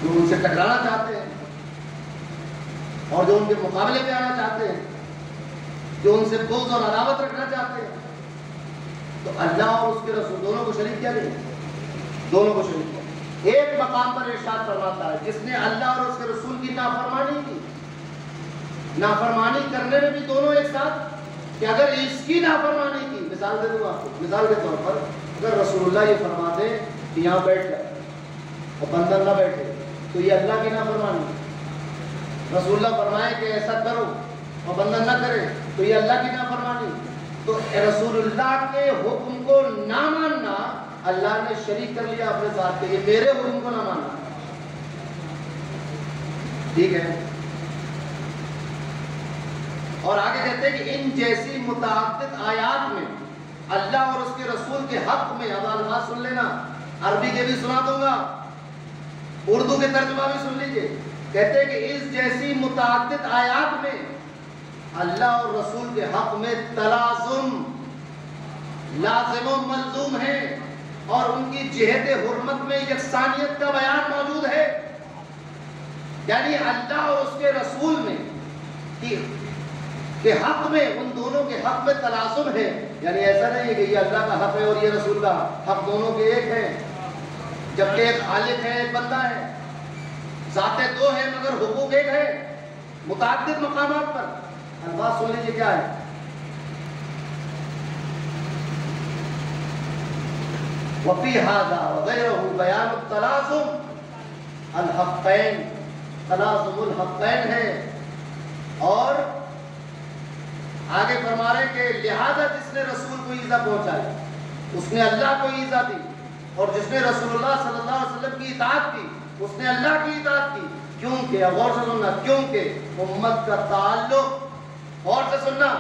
جو ان سے ٹکرانا چاہتے ہیں اور جو ان کے مقابلے پہ آنا چاہتے ہیں، جو ان سے بغض اور عداوت رکھنا چاہتے ہیں، تو اللہ اور اس کے رسول دونوں کو شریک کیا نہیں، دونوں کو شریک کیا۔ ایک مقام پر ارشاد فرماتا ہے، جس نے اللہ اور اس کے رسول کی نافرمانی کی، نافرمانی کرنے میں بھی دونوں ایک ساتھ، کہ اگر اس کی نافرمانی کی، مثال دے دوں آپ کو، مثال کے طور پر اگر رسول اللہ یہ فرما دے کہ یہاں بیٹھ جائے اور بندہ نہ بیٹھے تو یہ اللہ کی نافرمانی، رسول اللہ فرمائے کہ ایسا کرو اور بندہ نہ کرے تو یہ اللہ کی نافرمانی، تو رسول اللہ کے حکم کو نہ ماننا اللہ نے شریک کر لیا اپنے ساتھ، کہ یہ میرے حکم کو نہ ماننا، ٹھیک ہے۔ اور آگے کہتے ہیں کہ ان جیسی متعدد آیات میں اللہ اور اس کے رسول کے حق میں، اب الفاظ سن لینا، عربی کے بھی سنا دوں گا، اردو کے ترجمہ بھی سن لیجئے، کہتے ہیں کہ اس جیسی متعدد آیات میں اللہ اور رسول کے حق میں تلازم لازم و ملزوم ہے، اور ان کی جہت حرمت میں یکسانیت کا بیان موجود ہے، یعنی اللہ اور اس کے رسول میں کہ حق میں، ان دونوں کے حق میں تلازم ہے، یعنی ایسا نہیں ہے کہ یہ اللہ کا حق ہے اور یہ رسول کا حق، دونوں کے ایک ہے، جبکہ ایک خالق ہے ایک بندہ ہے، ذاتیں دو ہیں مگر حقوق ایک ہے، متعدد مقامات پر۔ الفاظ سن لیجیے کیا ہے، وفی ھذا وغیرہ بیان التلازم الحقین، تلازم الحقین ہے، اور آگے فرما رہے کہ لہذا جس نے رسول کو ایذا پہنچائی اس نے اللہ کو ایذا دی، اور جس نے رسول اللہ صلی اللہ علیہ وسلم کی اطاعت کی اس نے اللہ کی اطاعت کی، کیونکہ غور سے سننا، کیونکہ امت کا تعلق، غور سے سننا،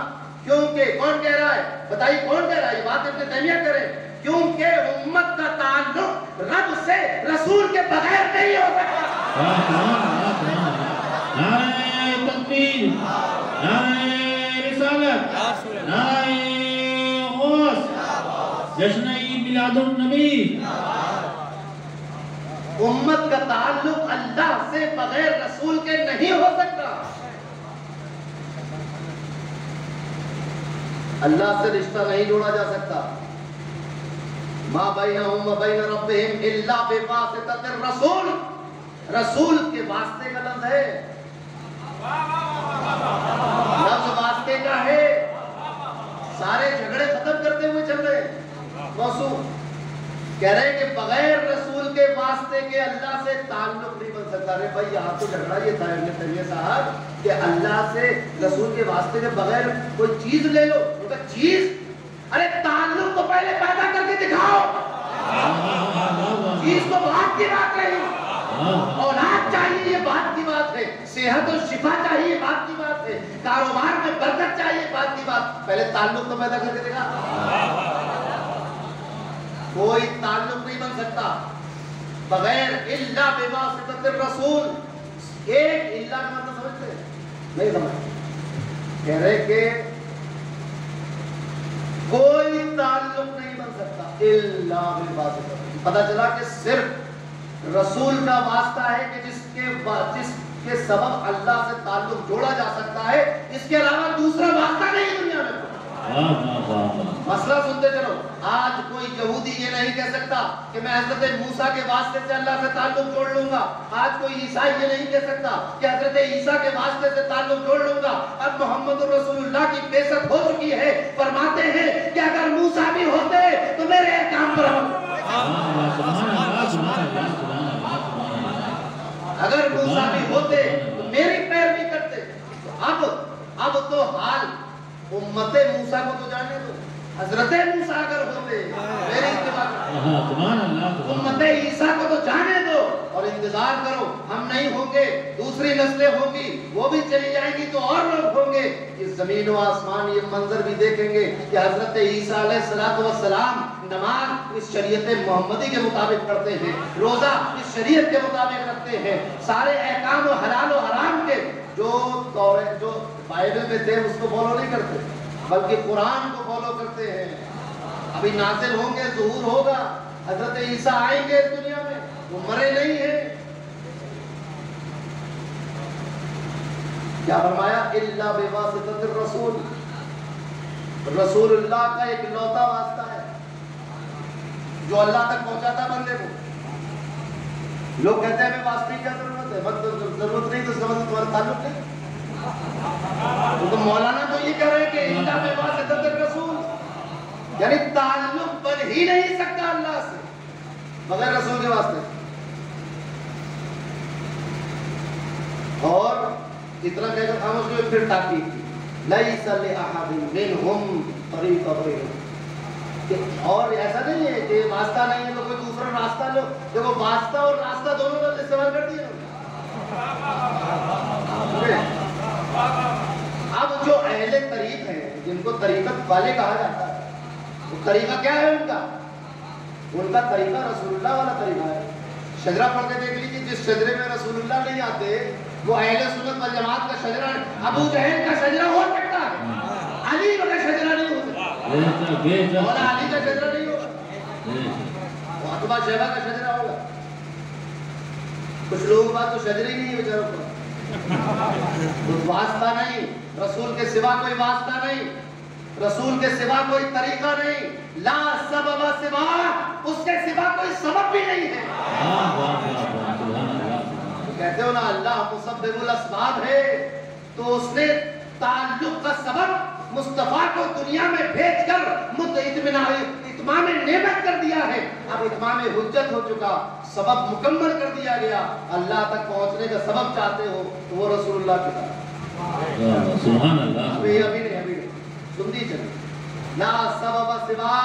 کیونکہ کون کہہ رہا ہے، بتائیے کون کہہ رہا ہے، یہ بات ابن تیمیہ کرے، کیونکہ امت کا تعلق رب سے رسول کے بغیر نہیں ہو سکتا۔
نعرہ تکبیر، نعرہ رسالت، نعرہ غوث، جشن عید میلاد النبی۔
امت کا تعلق اللہ سے بغیر رسول کے نہیں ہو سکتا، اللہ سے رشتہ نہیں جوڑا جا سکتا، ما بینہم و بین ربہم الا بواسطۃ الرسول، رسول کے واسطے کا لفظ ہے، لفظ واسطے کا ہے، سارے جھگڑے ختم کرتے ہوئے چل رہے ہیں، موضوع کہہ رہے ہیں کہ بغیر رسول کے واسطے کے اللہ سے تعلق نہیں بن سکتا۔ ارے بھائی یہاں تو جھگڑا یہ تھا ابن تیمیہ صاحب کہ اللہ سے رسول کے واسطے کے بغیر کوئی چیز لے لو، ان کا چیز، ارے تعلق کو پہلے پیدا کر کے دکھاؤ، چیز تو بات کی بات نہیں، اولاد چاہیے یہ بات کی بات ہے، صحت و شفا چاہیے یہ بات کی بات ہے، کاروبار میں برکت چاہیے بات کی بات، پہلے تعلق تو پیدا کر کے دکھا۔ کوئی تعلق نہیں بن سکتا بغیر الا بواسطۃ الرسول۔ ایک الا کا مطلب سمجھتے نہیں سمجھتے، کہہ رہے کہ کوئی تعلق نہیں بن سکتا الا بواسطۃ، پتہ چلا کہ صرف رسول کا واسطہ ہے کہ جس کے سبب اللہ سے تعلق جوڑا جا سکتا ہے، اس کے علاوہ دوسرا واسطہ نہیں دنیا میں۔ مسئلہ سنتے چلو، آج کوئی یہودی یہ نہیں کہہ سکتا کہ میں حضرت موسیٰ کے واسطے سے اللہ سے تعلق جوڑ لوں گا، آج کوئی عیسائی یہ نہیں کہہ سکتا کہ حضرت عیسیٰ کے واسطے سے تعلق جوڑ لوں گا۔ اب محمد رسول اللہ کی بعثت ہو چکی ہے، فرماتے ہیں کہ اگر موسیٰ بھی ہوتے تو میرے احکام پر عمل، اگر موسیٰ بھی ہوتے تو میری پیروی کرتے۔ اب تو حال امت موسیٰ کو تو جاننے دو، حضرت موسیٰ اگر ہوتے میری اتباع کرتے،
سبحان اللہ،
امت عیسیٰ کو تو جانے دو اور انتظار کرو، ہم نہیں ہوں گے، دوسری نسلیں ہوں گی، وہ بھی چلی جائیں گی تو اور لوگ ہوں گے۔ اس زمین و آسمان یہ منظر بھی دیکھیں گے کہ حضرت عیسیٰ علیہ السلام نماز اس شریعت محمدی کے مطابق پڑھتے ہیں، روزہ اس شریعت کے مطابق رکھتے ہیں، سارے احکام و حلال و حرام کے جو بائبل میں تھے اس کو فالو نہیں کرتے، بلکہ قرآن کو فالو کرتے ہیں۔ ابھی نازل ہوں گے، ظہور ہوگا، حضرت عیسیٰ آئیں گے اس دنیا میں، وہ مرے نہیں ہیں۔ کیا فرمایا؟ الا بواسطۃ الرسول، رسول اللہ کا ایک لوتا واسطہ ہے جو اللہ تک پہنچاتا بندے کو۔ لوگ کہتے ہیں ہمیں واسطے کی کیا ضرورت ہے، ضرورت نہیں تو اس کا مطلب تمہارا تعلق نہیں۔ تو مولانا تو یہ کہہ رہے ہیں کہ الا بواسطۃ الرسول، یعنی تعلق بن ہی نہیں سکتا اللہ سے بغیر رسول کے واسطے۔ اور اتنا کہہ کر خاموش ہوئے، پھر تاکید کی لیس لأحد منہم طریق غیرہ، اور ایسا نہیں ہے کہ واسطہ نہیں ہے تو کوئی دوسرا راستہ لو۔ دیکھو واسطہ اور راستہ دونوں کا استعمال کر دیا۔ اب جو اہل طریق ہیں جن کو طریقت والے کہا جاتا ہے، وہ طریقہ کیا ہے ان کا طریقہ رسول اللہ والا طریقہ ہے۔ شجرہ پڑھ کے دیکھ لیجیے، جس شجرے میں رسول اللہ نہیں آتے وہ اہل سنت والجماعت کا شجرہ ہے۔ ابو جہل کا شجرہ ہو سکتا ہے، علی کا شجرہ نہیں ہو سکتا، مولا علی کا شجرہ نہیں ہوگا، وہ عتبہ شیبہ کا شجرہ ہوگا۔ کچھ لوگوں کا تو شجرہ ہی نہیں ہے بیچاروں کو، واسطہ نہیں، رسول کے سوا کوئی واسطہ نہیں، رسول کے سوا کوئی طریقہ نہیں، لا سبب سوا، اس کے سوا کوئی سبب بھی نہیں ہے۔ کہتے ہو نا اللہ مسبب الاسباب ہے، تو اس نے تعلق کا سبب مصطفیٰ کو دنیا میں بھیج کر اتمام نعمت کر دیا ہے۔ اب اتمام حجت ہو چکا، سبب مکمل کر دیا گیا، اللہ تک پہنچنے کا سبب چاہتے ہو تو وہ رسول اللہ کی طرف۔
سبحان اللہ،
ابھی نہیں سنتی چلی، لا سبب سوا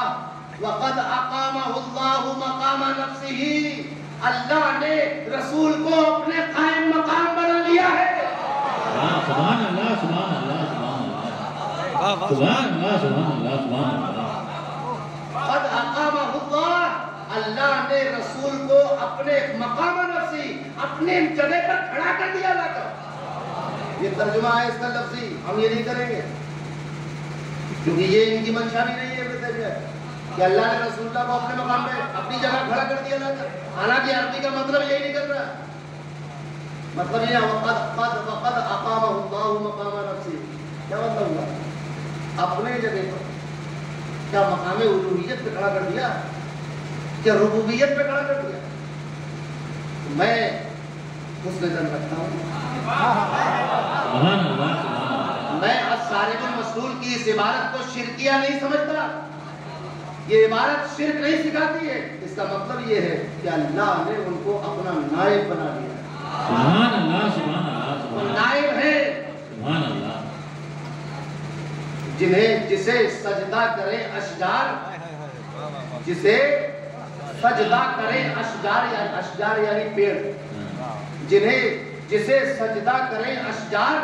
وقد اقامہ اللہ مقام نفسہ، اللہ نے رسول کو اپنے قائم مقام بنا لیا ہے۔
سبحان اللہ، سبحان اللہ، سبحان اللہ، سبحان اللہ، سبحان اللہ، سبحان اللہ۔
قد اقامہ اللہ، اللہ نے رسول کو اپنے مقام نفسی، اپنے جگہ پر کھڑا کر دیا لا کر۔ یہ ترجمہ ہے اس کا لفظی، ہم یہ نہیں کریں گے کیونکہ یہ ان کی منشا بھی نہیں ہے کہ اللہ نے رسول اللہ کو اپنے مقام پہ اپنی جگہ کھڑا کر دیا لا کر۔ حالانکہ عربی کا مطلب یہی نہیں کر رہا، مطلب یہ وقد اقامہ اللہ مقام نفسی، کیا مطلب ہوا؟ اپنے جگہ پر کیا مقام الوہیت پہ کھڑا کر دیا، کیا ربوبیت پہ کھڑا کر دیا؟ میں حسن ظن رکھتا ہوں، میں الصارم المسلول کی اس عبارت کو شرکیہ نہیں سمجھتا، یہ عبارت شرک نہیں سکھاتی ہے۔ اس کا مطلب یہ ہے کہ اللہ نے ان کو اپنا نائب بنا دیا۔
سبحان اللہ، سبحان اللہ،
وہ نائب ہے،
سبحان اللہ،
جسے سجدہ کرے اشجار، جسے سجدہ کرے اشجار یعنی پیڑ، جسے سجدہ کرے اشجار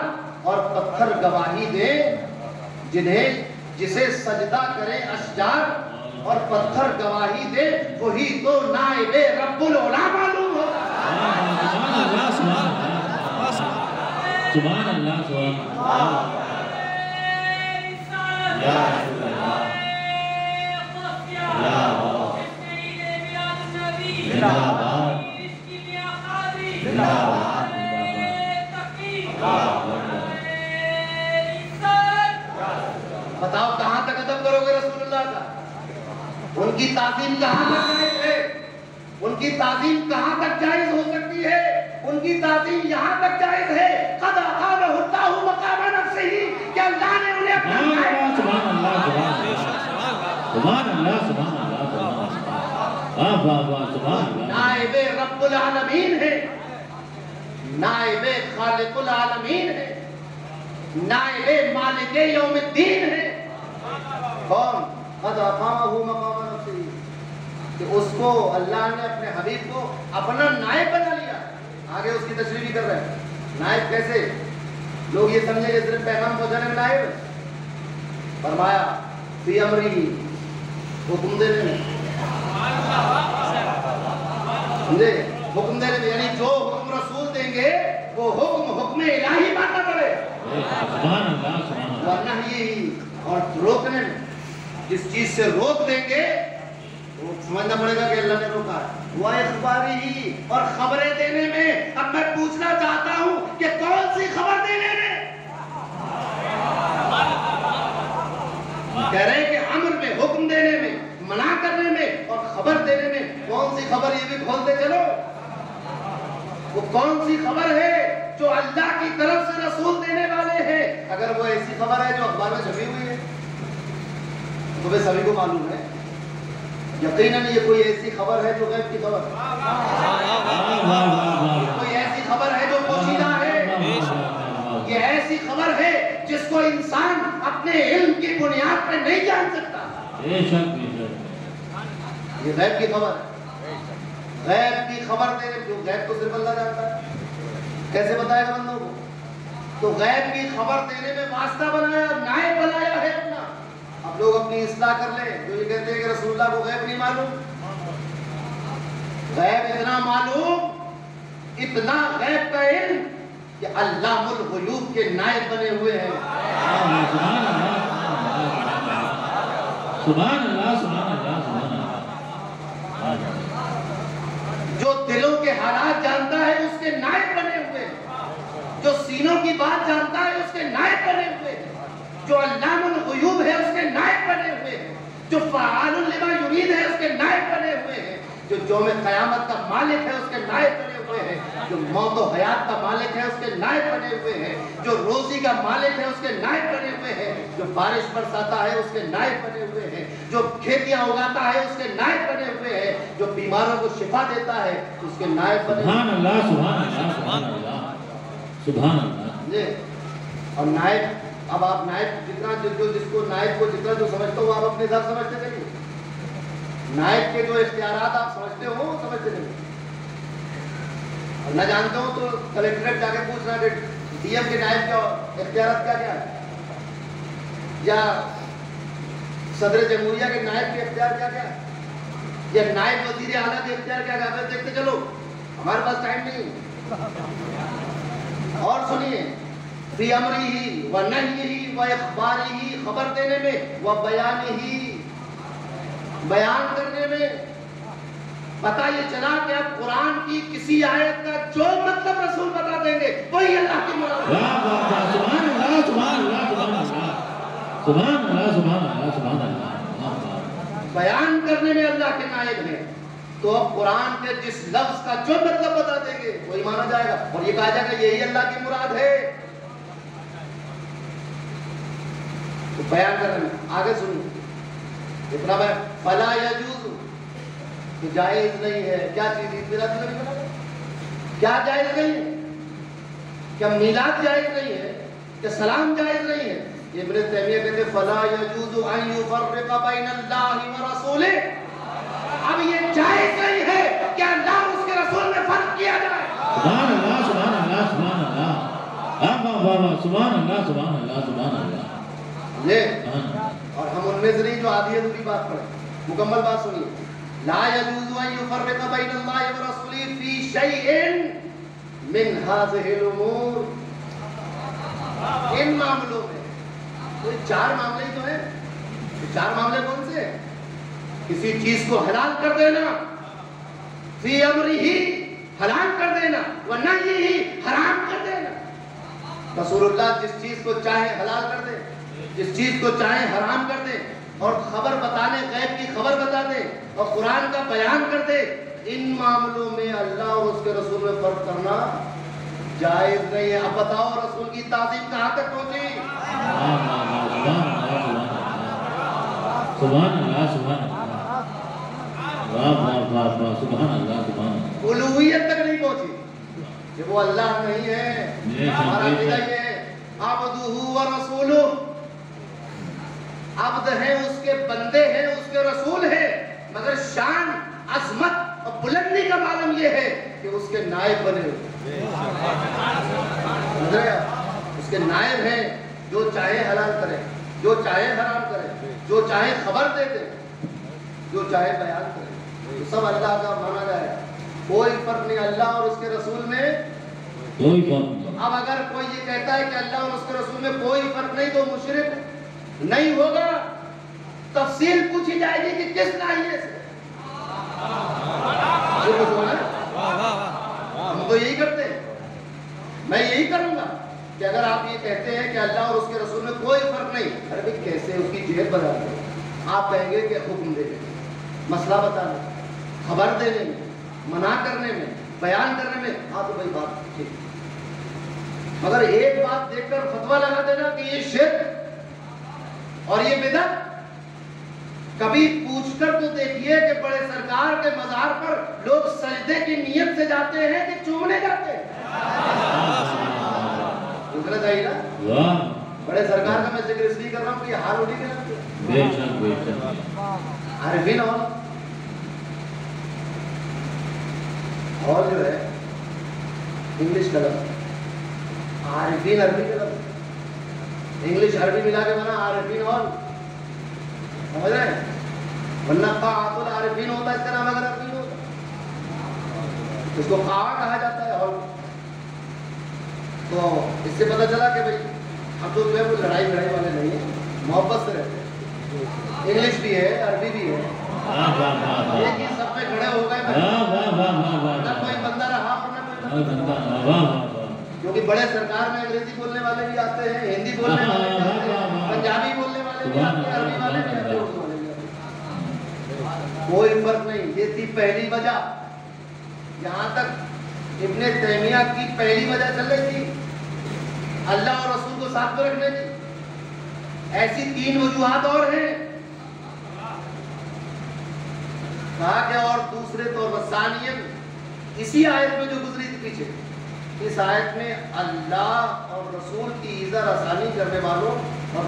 اور پتھر گواہی دے، جسے سجدہ کرے اشجار اور پتھر گواہی دے، وہی تو نائب رب العلا معلوم ہوگا۔
سبحان اللہ، سبحان اللہ، سبحان اللہ، سبحان اللہ، یا رسول اللہ، یا اللہ، زندہ باد، زندہ باد،
بتاؤ کہاں تک ادب کرو گے رسول اللہ کا؟ ان کی تعظیم کہاں تک جائز ہے؟ ان کی تعظیم کہاں تک جائز ہو سکتی ہے؟ ان کی تعظیم یہاں تک جائز ہے قد اقامہ اللہ مقام نفسہ، کہ اللہ نے انہیں اپنا نائب،
سبحان اللہ، سبحان اللہ، سبحان اللہ، سبحان اللہ،
نائب رب العالمین ہے، نائب خالق العالمین ہے، نائب مالک یوم الدین ہے۔ کون؟ قد اقامہ مقام نفسہ، کہ اس کو اللہ نے اپنے حبیب کو اپنا نائب بنا لیا۔ آگے اس کی تشریح بھی کر رہے ہیں، نائب کیسے؟ لوگ یہ سمجھے کہ صرف پیغام پہنچانے میں نائب ہے۔ فرمایا فی امری، حکم دینے میں، سمجھے؟ حکم دینے میں، یعنی جو حکم رسول دیں گے وہ حکم الہی ماننا پڑے، ورنہ یہی اور روکنے میں، جس چیز سے روک دیں گے وہ سمجھنا پڑے گا کہ اللہ نے روکا ہے۔ وہ اخباری ہی، اور خبریں دینے میں، اب میں پوچھنا چاہتا ہوں کہ کون سی خبر دینے میں؟ کہہ رہے ہیں کہ امر میں، حکم دینے میں، منع کرنے میں اور خبر دینے میں کون سی خبر؟ یہ بھی کھولتے چلو، وہ کون سی خبر ہے جو اللہ کی طرف سے رسول دینے والے ہیں؟ اگر وہ ایسی خبر ہے جو اخبار میں چھپی ہوئی ہے تو بھئی سبھی کو معلوم ہے، یقیناً یہ کوئی ایسی خبر ہے جو غیب کی خبر ہے، کوئی ایسی خبر ہے جو پوشیدہ ہے، یہ ایسی خبر ہے جس کو انسان اپنے علم کی بنیاد پہ نہیں جان سکتا، یہ غیب کی خبر ہے۔ غیب کی خبر دے، جو غیب تو صرف اللہ جانتا ہے، کیسے بتائے گا بندوں کو؟ تو غیب کی خبر دینے میں واسطہ بنایا، نائب بنایا ہے اپنا۔ اب لوگ اپنی اصلاح کر لیں جو یہ کہتے ہیں کہ رسول اللہ کو غیب نہیں معلوم، غیب اتنا معلوم، اتنا غیب کا علم کہ علام الغیوب کے نائب بنے ہوئے ہیں۔
سبحان اللہ، سبحان اللہ، سبحان اللہ۔
جو دلوں کے حالات جانتا ہے اس کے نائب بنے ہوئے ہیں، جو سینوں کی بات جانتا ہے اس کے نائب بنے ہوئے ہیں، جو علام الغیوب ہے اس کے نائب بنے ہوئے ہیں، جو فعال لما یرید ہے اس کے نائب بنے ہوئے ہیں، جو یوم قیامت کا مالک ہے اس کے نائب بنے ہوئے ہیں، جو موت و حیات کا مالک ہے اس کے نائب بنے ہوئے ہیں، جو روزی کا مالک ہے اس کے نائب بنے ہوئے ہیں، جو بارش برساتا ہے اس کے نائب بنے ہوئے ہیں، جو کھیتیاں اگاتا ہے اس کے نائب بنے ہوئے ہیں، جو بیماروں کو شفا دیتا ہے اس کے نائب بنے ہوئے ہیں۔
سبحان اللہ، سبحان اللہ، سبحان اللہ، سبحان اللہ۔
اور نائب، اب آپ نائب جتنا جس کو نائب کو جتنا جو سمجھتے ہو آپ اپنے حساب سمجھتے نہیں، نائب کے جو اختیارات آپ سمجھتے ہو سمجھتے نہیں، اور نہ جانتے ہو تو کلیکٹریٹ جا کے پوچھنا کہ ڈی ایم کے نائب کے اختیارات کیا کیا ہے، یا صدر جمہوریہ کے نائب کے اختیار کیا کیا ہے، یا نائب وزیر اعلیٰ کے اختیار کیا کیا ہے، دیکھتے چلو، ہمارے پاس ٹائم نہیں۔ اور سنیے، فی امرہ و نہیہ و اخبارہ، خبر دینے میں، و بیانہ، بیان کرنے میں۔ پتہ یہ چلا کہ اب قرآن کی کسی آیت کا جو مطلب رسول بتا دیں گے وہی اللہ کی مراد ہے۔
سبحان اللہ، سبحان اللہ، سبحان اللہ، سبحان اللہ، سبحان اللہ، سبحان اللہ۔
بیان کرنے میں اللہ کے نائب ہیں، تو اب قرآن کے جس لفظ کا جو مطلب بتا دیں گے وہی مانا جائے گا، اور یہ کہا جائے گا یہی اللہ کی مراد ہے۔ تو بیان کرنے میں آگے سنیے، اتنا بیان، فلا یجوز، تو جائز نہیں ہے، کیا چیز عید میلاد نہیں بنا، کیا جائز نہیں ہے؟ کیا میلاد جائز نہیں ہے؟ کیا سلام جائز نہیں ہے؟ ابن تیمیہ کہتے ہیں فلا یجوز ان یفرق بین اللہ ورسولہ، اب یہ جائز نہیں ہے کہ اللہ اور اس کے رسول میں فرق کیا جائے۔
سبحان اللہ، سبحان اللہ، سبحان اللہ، سبحان اللہ، سبحان اللہ، سبحان اللہ۔
اور ہم ان میں سے نہیں جو آدھی ادھوری بات پڑھیں، مکمل بات سنیے۔ لا یجوز ان یفرق بین اللہ ورسولہ فی شیء من هذه الامور، ان معاملوں میں، کوئی چار معاملے ہی تو ہیں، چار معاملے کون سے ہیں؟ کسی چیز کو حلال کر دینا، فی امرہ حلال کر دینا، ونہیہ حرام کر دینا۔ رسول اللہ جس چیز کو چاہے حلال کر دے، جس چیز کو چاہے حرام کر دے، اور خبر بتانے، غیب کی خبر بتا دے، اور قرآن کا بیان کر دے، ان معاملوں میں اللہ اور اس کے رسول میں فرق کرنا جائز نہیں ہے۔ اب بتاؤ رسول کی تعظیم کہاں تک پہنچی؟
سبحان اللہ، سبحان اللہ، سبحان اللہ، سبحان اللہ،
الوہیت تک نہیں پہنچی کہ وہ اللہ نہیں ہے۔ ہمارا عقیدہ یہ ہے عبدہ و رسولہ، عبد ہیں، اس کے بندے ہیں، اس کے رسول ہیں، مگر شان، عظمت اور بلندی کا عالم یہ ہے کہ اس کے نائب بنے ہوئے، اس کے نائب ہیں، جو چاہے حلال کرے، جو چاہے حرام کرے، جو چاہے خبر دے دے، جو چاہے بیان کرے، تو سب اللہ کا مانا جائے، کوئی فرق نہیں اللہ اور اس کے رسول میں
کوئی فرق نہیں۔
اب اگر کوئی یہ کہتا ہے کہ اللہ اور اس کے رسول میں کوئی فرق نہیں تو مشرک نہیں ہوگا، تفصیل پوچھی جائے گی کہ کس ناحیے سے، ہم تو یہی کرتے ہیں، میں یہی کروں گا کہ اگر آپ یہ کہتے ہیں کہ اللہ اور اس کے رسول میں کوئی فرق نہیں، ارے بھائی کیسے اس کی جہت بتا دیں، آپ کہیں گے کہ حکم دینے میں، مسئلہ بتانے میں، خبر دینے میں، منع کرنے میں، بیان کرنے میں، ہاں تو بھائی بات ٹھیک، مگر ایک بات دیکھ کر فتویٰ لگا دینا کہ یہ شرک اور یہ بدعت، کبھی پوچھ کر تو دیکھیے کہ بڑے سرکار کے مزار پر لوگ سجدے کی نیت سے جاتے ہیں کہ چومنے جاتے ہیں؟ پوچھنا چاہیے نا، بڑے سرکار کا میں ذکر اس لیے کر رہا ہوں کہ یہ حال اٹھی کے نام کیا
بے شک بے شک۔
عارفین اور جو ہے انگلش کا لفظ، عارفین عربی کا لفظ، انگلش عربی ملا کے بنا عارفین اور، سمجھ رہے ہیں؟ ورنہ قاعۃ العارفین ہوتا ہے، اس کا نام اگر عربی ہوتا، اس کو قاع کہا جاتا ہے۔ اور تو اس سے پتہ چلا کہ بھائی ہم تو جو ہے وہ لڑائی والے نہیں ہیں، محبت سے رہتے ہیں، انگلش بھی ہے، عربی بھی ہے، ایک ہی سب میں کھڑے ہو گئے، نہ کوئی بندہ رہا اور نہ کوئی بندہ، کیونکہ بڑے سرکار میں انگریزی بولنے والے بھی آتے ہیں، ہندی بولنے والے بھی آتے ہیں، پنجابی بولنے والے بھی آتے ہیں، عربی والے بھی آتے ہیں، اردو والے بھی آتے ہیں، کوئی فرق نہیں۔ یہ تھی پہلی وجہ، یہاں تک ابن تیمیہ کی پہلی وجہ چل رہی تھی اللہ اور رسول کو ساتھ میں رکھنے کی۔ ایسی 3 وجوہات اور ہیں، کہا کہ اور دوسرے طور پر ثانیاً اسی آیت میں جو گزری تھی پیچھے، اس آیت میں اللہ اور رسول کی ایذا رسانی کرنے والوں اور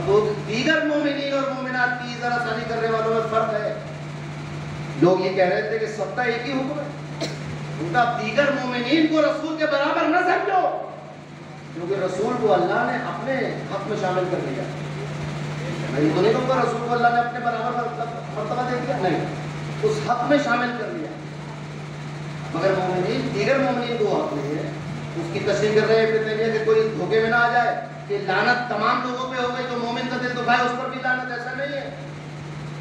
دیگر مومنین اور مومنات کی ایذا رسانی کرنے والوں میں فرق ہے۔ لوگ یہ کہہ رہے تھے کہ سب کا ایک ہی حکم ہے، ان کا دیگر مومنین کو رسول کے برابر نہ سمجھو، کیونکہ رسول کو اللہ نے اپنے حق میں شامل کر لیا۔ میں یہ تو نہیں کہوں گا رسول کو اللہ نے اپنے برابر مرتبہ دے دیا، نہیں، اس حق میں شامل کر لیا، مگر مومنین دیگر مومنین کو حق نہیں ہے۔ اس کی تشریح کر رہے ہیں ابن تیمیہ کہ کوئی دھوکے میں نہ آ جائے کہ لعنت تمام لوگوں پہ ہو گئی تو مومن کا دل دکھائے اس پر بھی لعنت، ایسا نہیں ہے۔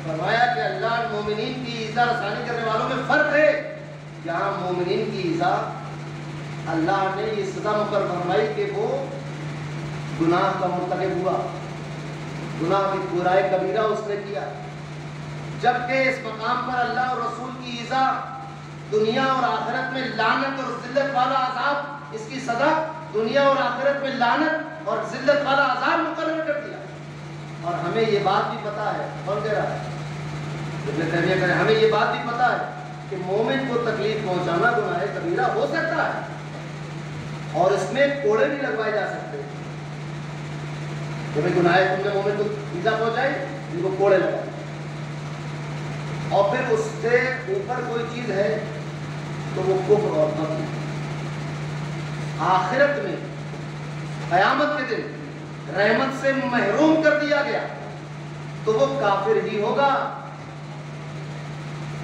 فرمایا کہ اللہ مومنین کی ایذا رسانی کرنے والوں میں فرق ہے، جہاں مومنین کی ایذا اللہ نے یہ سزا مقرر فرمائی کہ وہ گناہ کا مرتکب ہوا، گناہ کی برائی کبیرہ اس نے کیا، جبکہ اس مقام پر اللہ اور رسول کی ایذا دنیا اور آخرت میں لعنت اور ذلت والا عذاب، اس کی سزا دنیا اور آخرت میں لعنت اور ذلت والا عذاب مقرر کر دیا۔ اور ہمیں یہ بات بھی پتا ہے، کون کہہ رہا ہے؟ ابن تیمیہ کہہ رہے ہیں ہمیں یہ بات بھی پتا ہے کہ مومن کو تکلیف پہنچانا گناہ کبیرہ ہو سکتا ہے، اور اس میں کوڑے بھی لگوائے جا سکتے ہیں، جب گناہ تم نے مومن کو ایذا پہنچائی، ان کو کوڑے لگائے، اور پھر اس سے اوپر کوئی چیز ہے تو وہ کفر اور قتل۔ آخرت میں قیامت کے دن رحمت سے محروم کر دیا گیا تو وہ کافر ہی ہوگا۔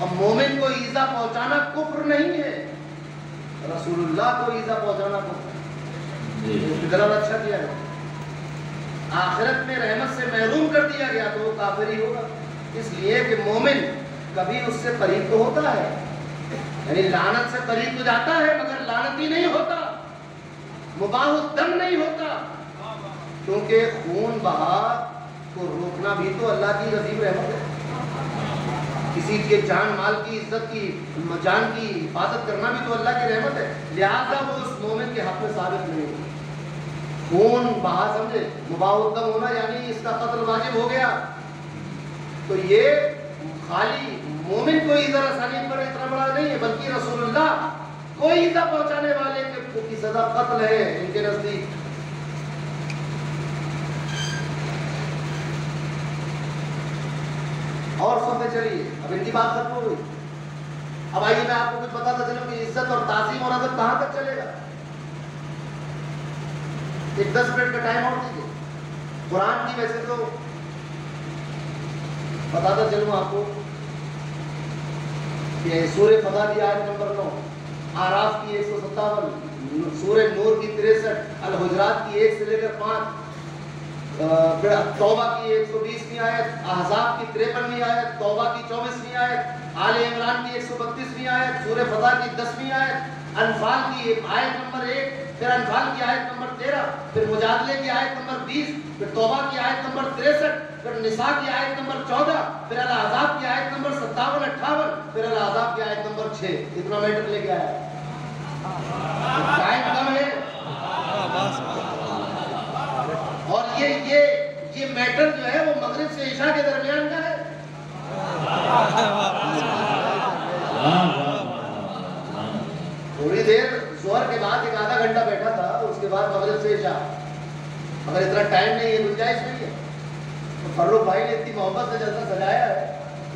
اب مومن کو ایذا پہنچانا کفر نہیں ہے، رسول اللہ کو ایذا پہنچانا کفر ہے، اس کی دلالت اچھا کیا ہے۔ آخرت میں رحمت سے محروم کر دیا گیا تو وہ کافر ہی ہوگا، اس لیے کہ مومن کبھی اس سے قریب تو ہوتا ہے، یعنی لعنت سے قریب تو جاتا ہے مگر لعنتی نہیں ہوتا، مباح الدم نہیں ہوتا، کیونکہ خون بہا کو روکنا بھی تو اللہ کی عظیم رحمت ہے، کسی کے جان مال کی عزت کی جان کی حفاظت کرنا بھی تو اللہ کی رحمت ہے، لہذا وہ اس مومن کے حق میں ثابت نہیں ہے۔ خون بہا سمجھے، مباح الدم ہونا یعنی اس کا قتل واجب ہو گیا، تو یہ خالی مومن کو ایذا رسانی پر اتنا بڑا نہیں ہے، بلکہ رسول اللہ کوئی ایذا پہنچانے والے کی سزا قتل ہے ان کے نزدیک۔ چلیے. اب ان کی بات ختم ہو گئی. اب آئیے میں آپ کو کچھ بتاتا چلوں کہ عزت اور تعظیم اور ادب کہاں تک چلے گا. ایک 10 منٹ کا ٹائم اور دیجیے. قرآن کی ویسے تو بتاتا چلوں آپ کو کہ سورہ فتح کی آیت نمبر 9، آراف کی 157، سورہ نور کی 63، الحجرات کی 1 سے لے کر 5، پھر توبہ کی 120ویں آیت، احزاب کی 53ویں آیت، توبہ کی 24ویں آیت، آل عمران کی 132ویں آیت، سورہ فتح کی 10ویں آیت، انفال کی آیت نمبر 1، پھر انفال کی آیت نمبر 13، پھر مجادلے کی آیت نمبر 20، پھر توبہ کی آیت نمبر 63، پھر نساء کی آیت نمبر 14، پھر الاحزاب کی آیت نمبر 57-58، پھر الاحزاب کی آیت نمبر 6. اتنا میٹر لے کے آیا. ٹائم کم ہے اور یہ میٹر جو ہے وہ مغرب سے عشاء کے درمیان کا ہے. تھوڑی دیر ظہر کے بعد 1 آدھا گھنٹہ بیٹھا تھا، اس کے بعد مغرب سے عشاء. اگر اتنا ٹائم نہیں ہے، گنجائش نہیں ہے، تو فاروق بھائی نے اتنی محبت سے جلسہ سجایا ہے،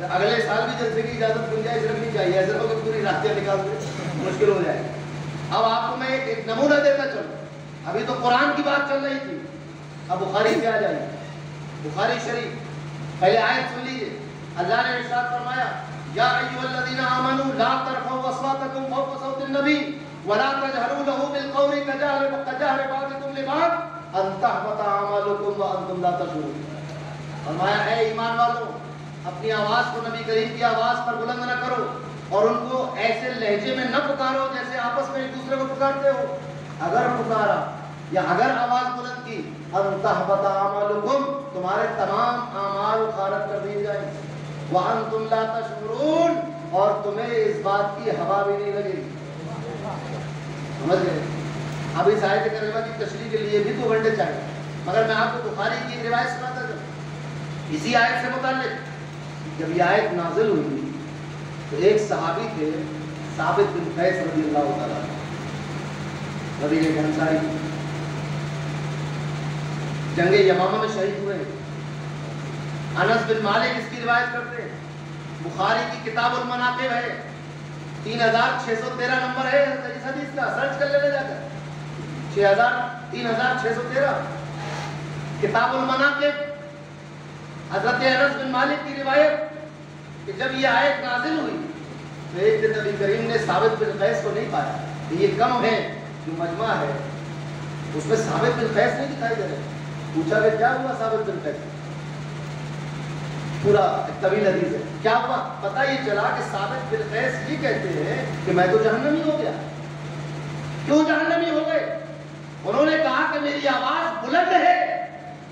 اگلے سال بھی جلسے کی اجازت گنجائش رکھنی چاہیے. ایسے تو پوری راتیاں نکال دیں مشکل ہو جائے. اب آپ کو میں ایک نمونہ دیتا چلوں. ابھی تو قرآن کی بات چل رہی تھی، اب بخاری پہ آ جائیے. بخاری شریف پہلے آیت سن لیجیے. اللہ نے ارشاد فرمایا یا ایھا الذین آمنوا لا ترفعوا اصواتکم فوق صوت النبی ولا تجهروا له بالقول كجهر بعضكم لبعض ان تحبط اعمالكم وانتم لا تشعرون. فرمایا اے ایمان والو، اپنی آواز کو نبی کریم کی آواز پر بلند نہ کرو اور ان کو ایسے لہجے میں نہ پکارو جیسے آپس میں ایک دوسرے کو پکارتے ہو. اگر پکارا یا اگر آواز بلند کی، ان تحبط اعمالکم، تمہارے تمام اعمال خارج کر دیے جائیں گے، وانتم لا تشعرون، اور تمہیں اس بات کی ہوا بھی نہیں لگے گی. سمجھ گئے؟ اب اس آیت کریمہ کی تشریح کے لیے بھی 2 گھنٹے چاہیے، مگر میں آپ کو بخاری کی ایک روایت سناتا ہوں اسی آیت سے متعلق. جب یہ آیت نازل ہوئی تو ایک صحابی تھے، ثابت بن قیس رضی اللہ تعالیٰ عنہ، ربیع انصاری، جنگ یمامہ میں شہید ہوئے. انس بن مالک اس کی روایت کرتے ہیں. بخاری کی کتاب المناقب ہے، 3613 نمبر ہے اس حدیث کا، سرچ کر لینا جا کر. 3613 کتاب المناقب. حضرت انس بن مالک کی روایت کہ جب یہ آیت نازل ہوئی تو ایک دن نبی کریم نے ثابت بن قیس کو نہیں پایا. یہ کم ہے جو مجمع ہے اس میں ثابت بن قیس نہیں دکھائی دے رہے. پوچھا کہ کیا ہوا ثابت بن قیس؟ پورا طویل حدیث ہے. کیا ہوا؟ پتہ یہ چلا کہ ثابت بن قیس یہ کہتے ہیں کہ میں تو جہنمی ہو گیا. کیوں جہنمی ہو گئے؟ انہوں نے کہا کہ میری آواز بلند ہے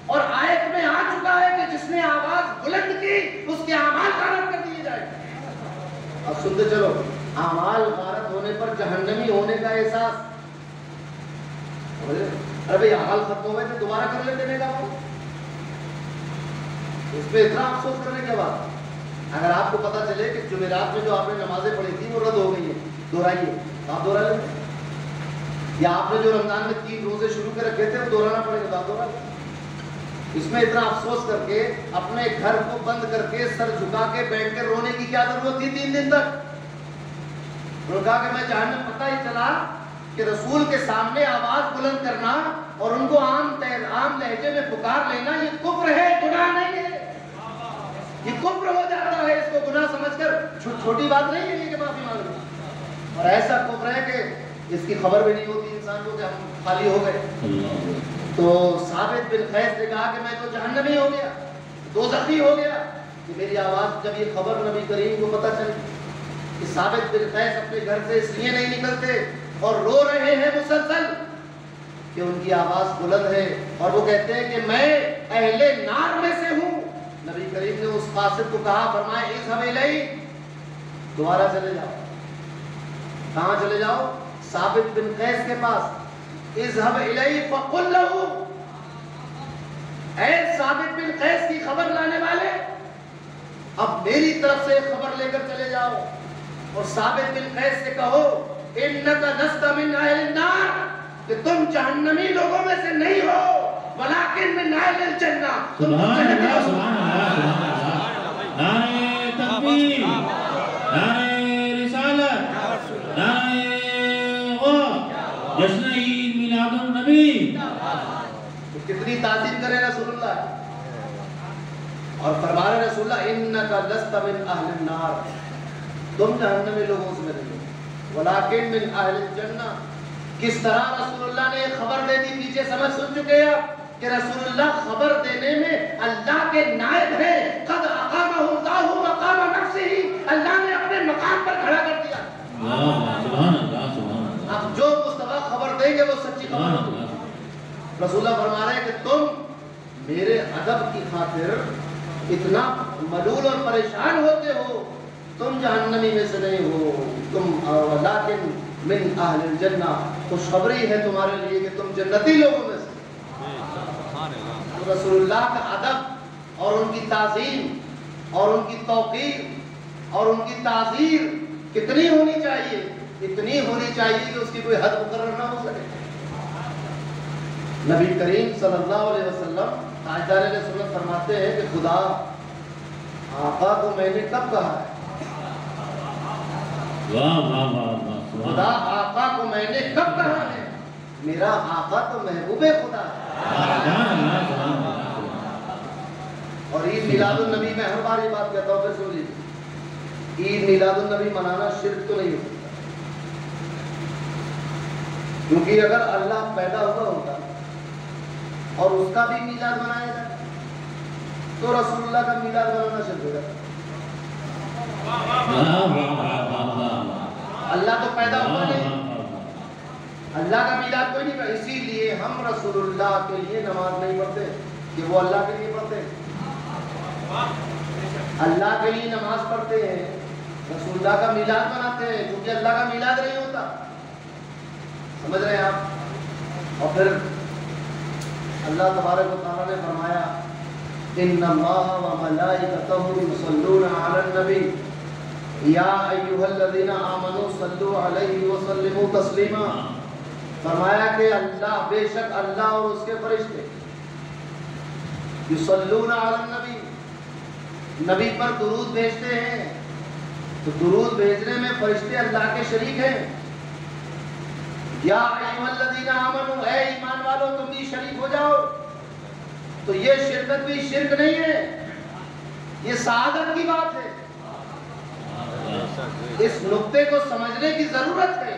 اور آیت میں آ چکا ہے کہ جس نے آواز بلند کی اس کے اعمال غارت کر دیے جائیں. اب سنتے چلو، اعمال غارت ہونے پر جہنمی ہونے کا احساس. ارے بھائی اعمال ختم ہوئے تھے دوبارہ کر لیتے ہیں کام. اس پہ اتنا افسوس کرنے کے بعد اگر آپ کو پتا چلے کہ جمعرات میں جو آپ نے نمازیں پڑھی تھی وہ رد ہو گئی ہیں، دہرائیے، آپ دہرا لیں. یا آپ نے جو رمضان میں 3 روزے شروع کے رکھے تھے وہ دہرانا پڑے گا، آپ دہرا لیں. اس میں اتنا افسوس کر کے اپنے گھر کو بند کر کے سر جھکا کے بیٹھ کے رونے کی کیا ضرورت تھی 3 دن تک؟ انہوں نے کہا کہ میں جہنم، پتہ ہی چلا کہ رسول کے سامنے آواز بلند کرنا اور ان کو عام لہجے میں پکار لینا یہ کفر ہے، گناہ نہیں ہے. یہ کفر ہو جاتا ہے، اس کو گناہ سمجھ کر چھوٹی بات نہیں ہے کہ معافی مانگ لیں. اور ایسا کفر ہے کہ اس کی خبر بھی نہیں ہوتی انسان کو کہ ہم خالی ہو گئے. تو ثابت بن قیس نے کہا کہ میں تو جہنمی ہو گیا، دوزخی ہو گیا. کہ میری آواز، جب یہ خبر نبی کریم کو پتہ چلی کہ ثابت بن قیس اپنے گھر سے اس لیے نہیں نکلتے اور رو رہے ہیں مسلسل کہ ان کی آواز بلند ہے اور وہ کہتے ہیں کہ میں اہل نار میں سے ہوں. نبی کریم نے اس قاصد کو کہا، فرمایا اذهب الیہ، دوبارہ چلے جاؤ. کہاں چلے جاؤ؟ ثابت بن قیس کے پاس. اذهب الیہ فقل له، اے ثابت بن قیس کی خبر لانے والے، اب میری طرف سے خبر لے کر چلے جاؤ اور ثابت بن قیس سے کہو انک لست من اہل النار، کہ تم جہنمی لوگوں میں سے نہیں ہو، ولیکن من اہل الجنہ.
سبحان اللہ، سبحان اللہ، سبحان اللہ. نعرہ تکبیر.
تو کتنی تعظیم کرے رسول اللہ. اور فرمانے رسول اللہ انک لست من اہل النار، تم جہنمی لوگوں سے نہیں ہو، ولکن من اہل الجنہ. کس طرح رسول اللہ نے خبر دے دی؟ پیچھے سمجھ سن چکے ہیں کہ رسول اللہ خبر دینے میں اللہ کے نائب ہیں. قد اقامہ اللہ مقام نفسہ، اللہ نے اپنے مقام پر کھڑا کر دیا.
سبحان اللہ سبحان اللہ.
اب جو مصطفیٰ خبر دیں گے وہ سچی خبر ہوگی. رسول اللہ فرما رہے ہیں کہ تم میرے ادب کی خاطر اتنا ملول اور پریشان ہوتے ہو، تم جہنمی میں سے نہیں ہو، تم لیکن من اہل الجنہ. خوشخبری ہے تمہارے لیے کہ تم جنتی لوگوں میں سے. رسول اللہ کا ادب اور ان کی تعظیم اور ان کی توقیر اور ان کی تعزیر کتنی ہونی چاہیے؟ اتنی ہونی چاہیے کہ اس کی کوئی حد مقرر نہ ہو سکے. نبی کریم صلی اللہ علیہ وسلم تاجدار سنت فرماتے ہیں کہ خدا آقا کو میں نے کب کہا ہے؟ خدا آقا کو میں نے کب کہا ہے؟ میرا آقا تو محبوب خدا ہے. اور عید میلاد النبی میں ہر بار یہ بات کہتا ہوں، پھر سن لیجیے. عید میلاد النبی منانا شرک تو نہیں ہوتا، کیونکہ اگر اللہ پیدا ہوا ہوتا اور اس کا بھی میلاد منایا جاتا تو رسول اللہ کا میلاد منانا شرک ہو جاتا. اللہ تو پیدا ہوا نہیں، اللہ کا میلاد کوئی نہیں کرتا. اسی لیے ہم رسول اللہ کے لیے نماز نہیں پڑھتے کہ وہ اللہ کے لیے پڑھتے. اللہ کے لیے نماز پڑھتے ہیں، رسول اللہ کا میلاد مناتے ہیں کیونکہ اللہ کا میلاد نہیں ہوتا. سمجھ رہے ہیں آپ؟ اور پھر اللہ تبارک و تعالیٰ نے فرمایا ان اللہ وملائکتہ یصلون علی النبی یا ایھا الذین آمنوا صلوا علیہ وسلموا تسلیما. فرمایا کہ اللہ، بے شک اللہ اور اس کے فرشتے یصلون علی النبی، نبی پر درود بھیجتے ہیں. تو درود بھیجنے میں فرشتے اللہ کے شریک ہیں. یا ایھا الذین آمنوا، اے ایمان والو تم بھی شریک ہو جاؤ. تو یہ شرکت بھی شرک نہیں ہے، یہ سعادت کی بات ہے. اس نقطے کو سمجھنے کی ضرورت ہے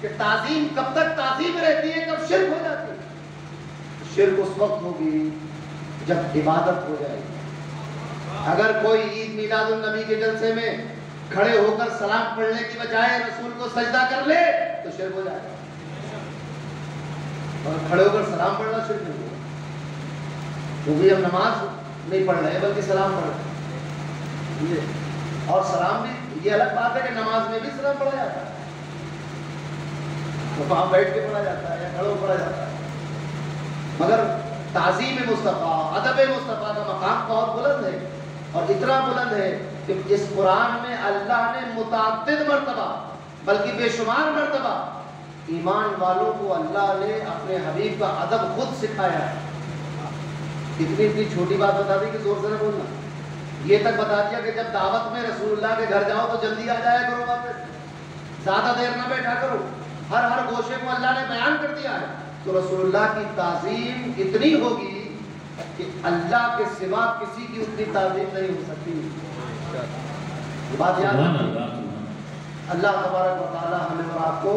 کہ تعظیم کب تک تعظیم رہتی ہے، کب شرک ہو جاتی ہے. شرک اس وقت ہوگی جب عبادت ہو جائے گی. اگر کوئی عید میلاد النبی کے جلسے میں کھڑے ہو کر سلام پڑھنے کی بجائے رسول کو سجدہ کر لے تو شرک ہو جائے گا. اور کھڑے ہو کر سلام پڑھنا شرک نہیں ہوگا، کیونکہ ہم نماز نہیں پڑھ رہے بلکہ سلام پڑھ رہے ہیں. اور سلام بھی یہ الگ بات ہے کہ نماز میں بھی سلام پڑھا جاتا ہے، وہاں بیٹھ کے پڑھا جاتا ہے یا کھڑے ہو پڑھا جاتا ہے. مگر تعظیم مصطفیٰ، ادب مصطفیٰ کا مقام بہت بلند ہے، اور اتنا بلند ہے کہ اس قرآن میں اللہ نے متعدد مرتبہ بلکہ بے شمار مرتبہ ایمان والوں کو اللہ نے اپنے حبیب کا ادب خود سکھایا ہے. اتنی چھوٹی بات بتا دی کہ زور سے نہ بولنا. یہ تک بتا دیا کہ جب دعوت میں رسول اللہ کے گھر جاؤ تو جلدی آ جایا کرو، واپس زیادہ دیر نہ بیٹھا کرو. ہر گوشے کو اللہ نے بیان کر دیا ہے. تو رسول اللہ کی تعظیم اتنی ہوگی کہ اللہ کے سوا کسی کی اتنی تعظیم نہیں ہو سکتی. یہ بات یاد رکھیں. اللہ تبارک و تعالی ہمیں اور آپ کو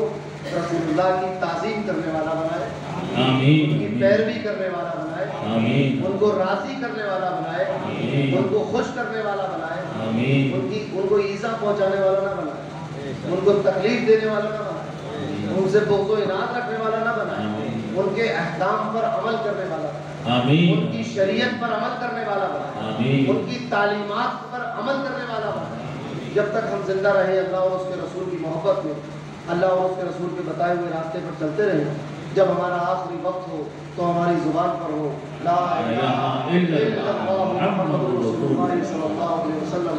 رسول اللہ کی تعظیم کرنے والا بنائے، ان کی پیروی کرنے والا بنائے، ان کو راضی کرنے والا بنائے، ان کو خوش کرنے والا بنائے، ان کو ایذا پہنچانے والا نہ بنائے، ان کو تکلیف دینے والا نہ بنائے، ان سے بغض و عناد رکھنے والا نہ بنائے، ان کے احکام پر عمل کرنے والا بنائے، ان کی شریعت پر عمل کرنے والا بنائے، ان کی تعلیمات پر عمل کرنے والا بنائے. جب تک ہم زندہ رہیں اللہ اور اس کے رسول کی محبت میں، اللہ اور اس کے رسول کے بتائے ہوئے راستے پر چلتے رہیں. جب ہمارا آخری وقت ہو تو ہماری زبان پر ہو لا الہ الا اللہ محمد رسول اللہ صلی اللہ علیہ وسلم.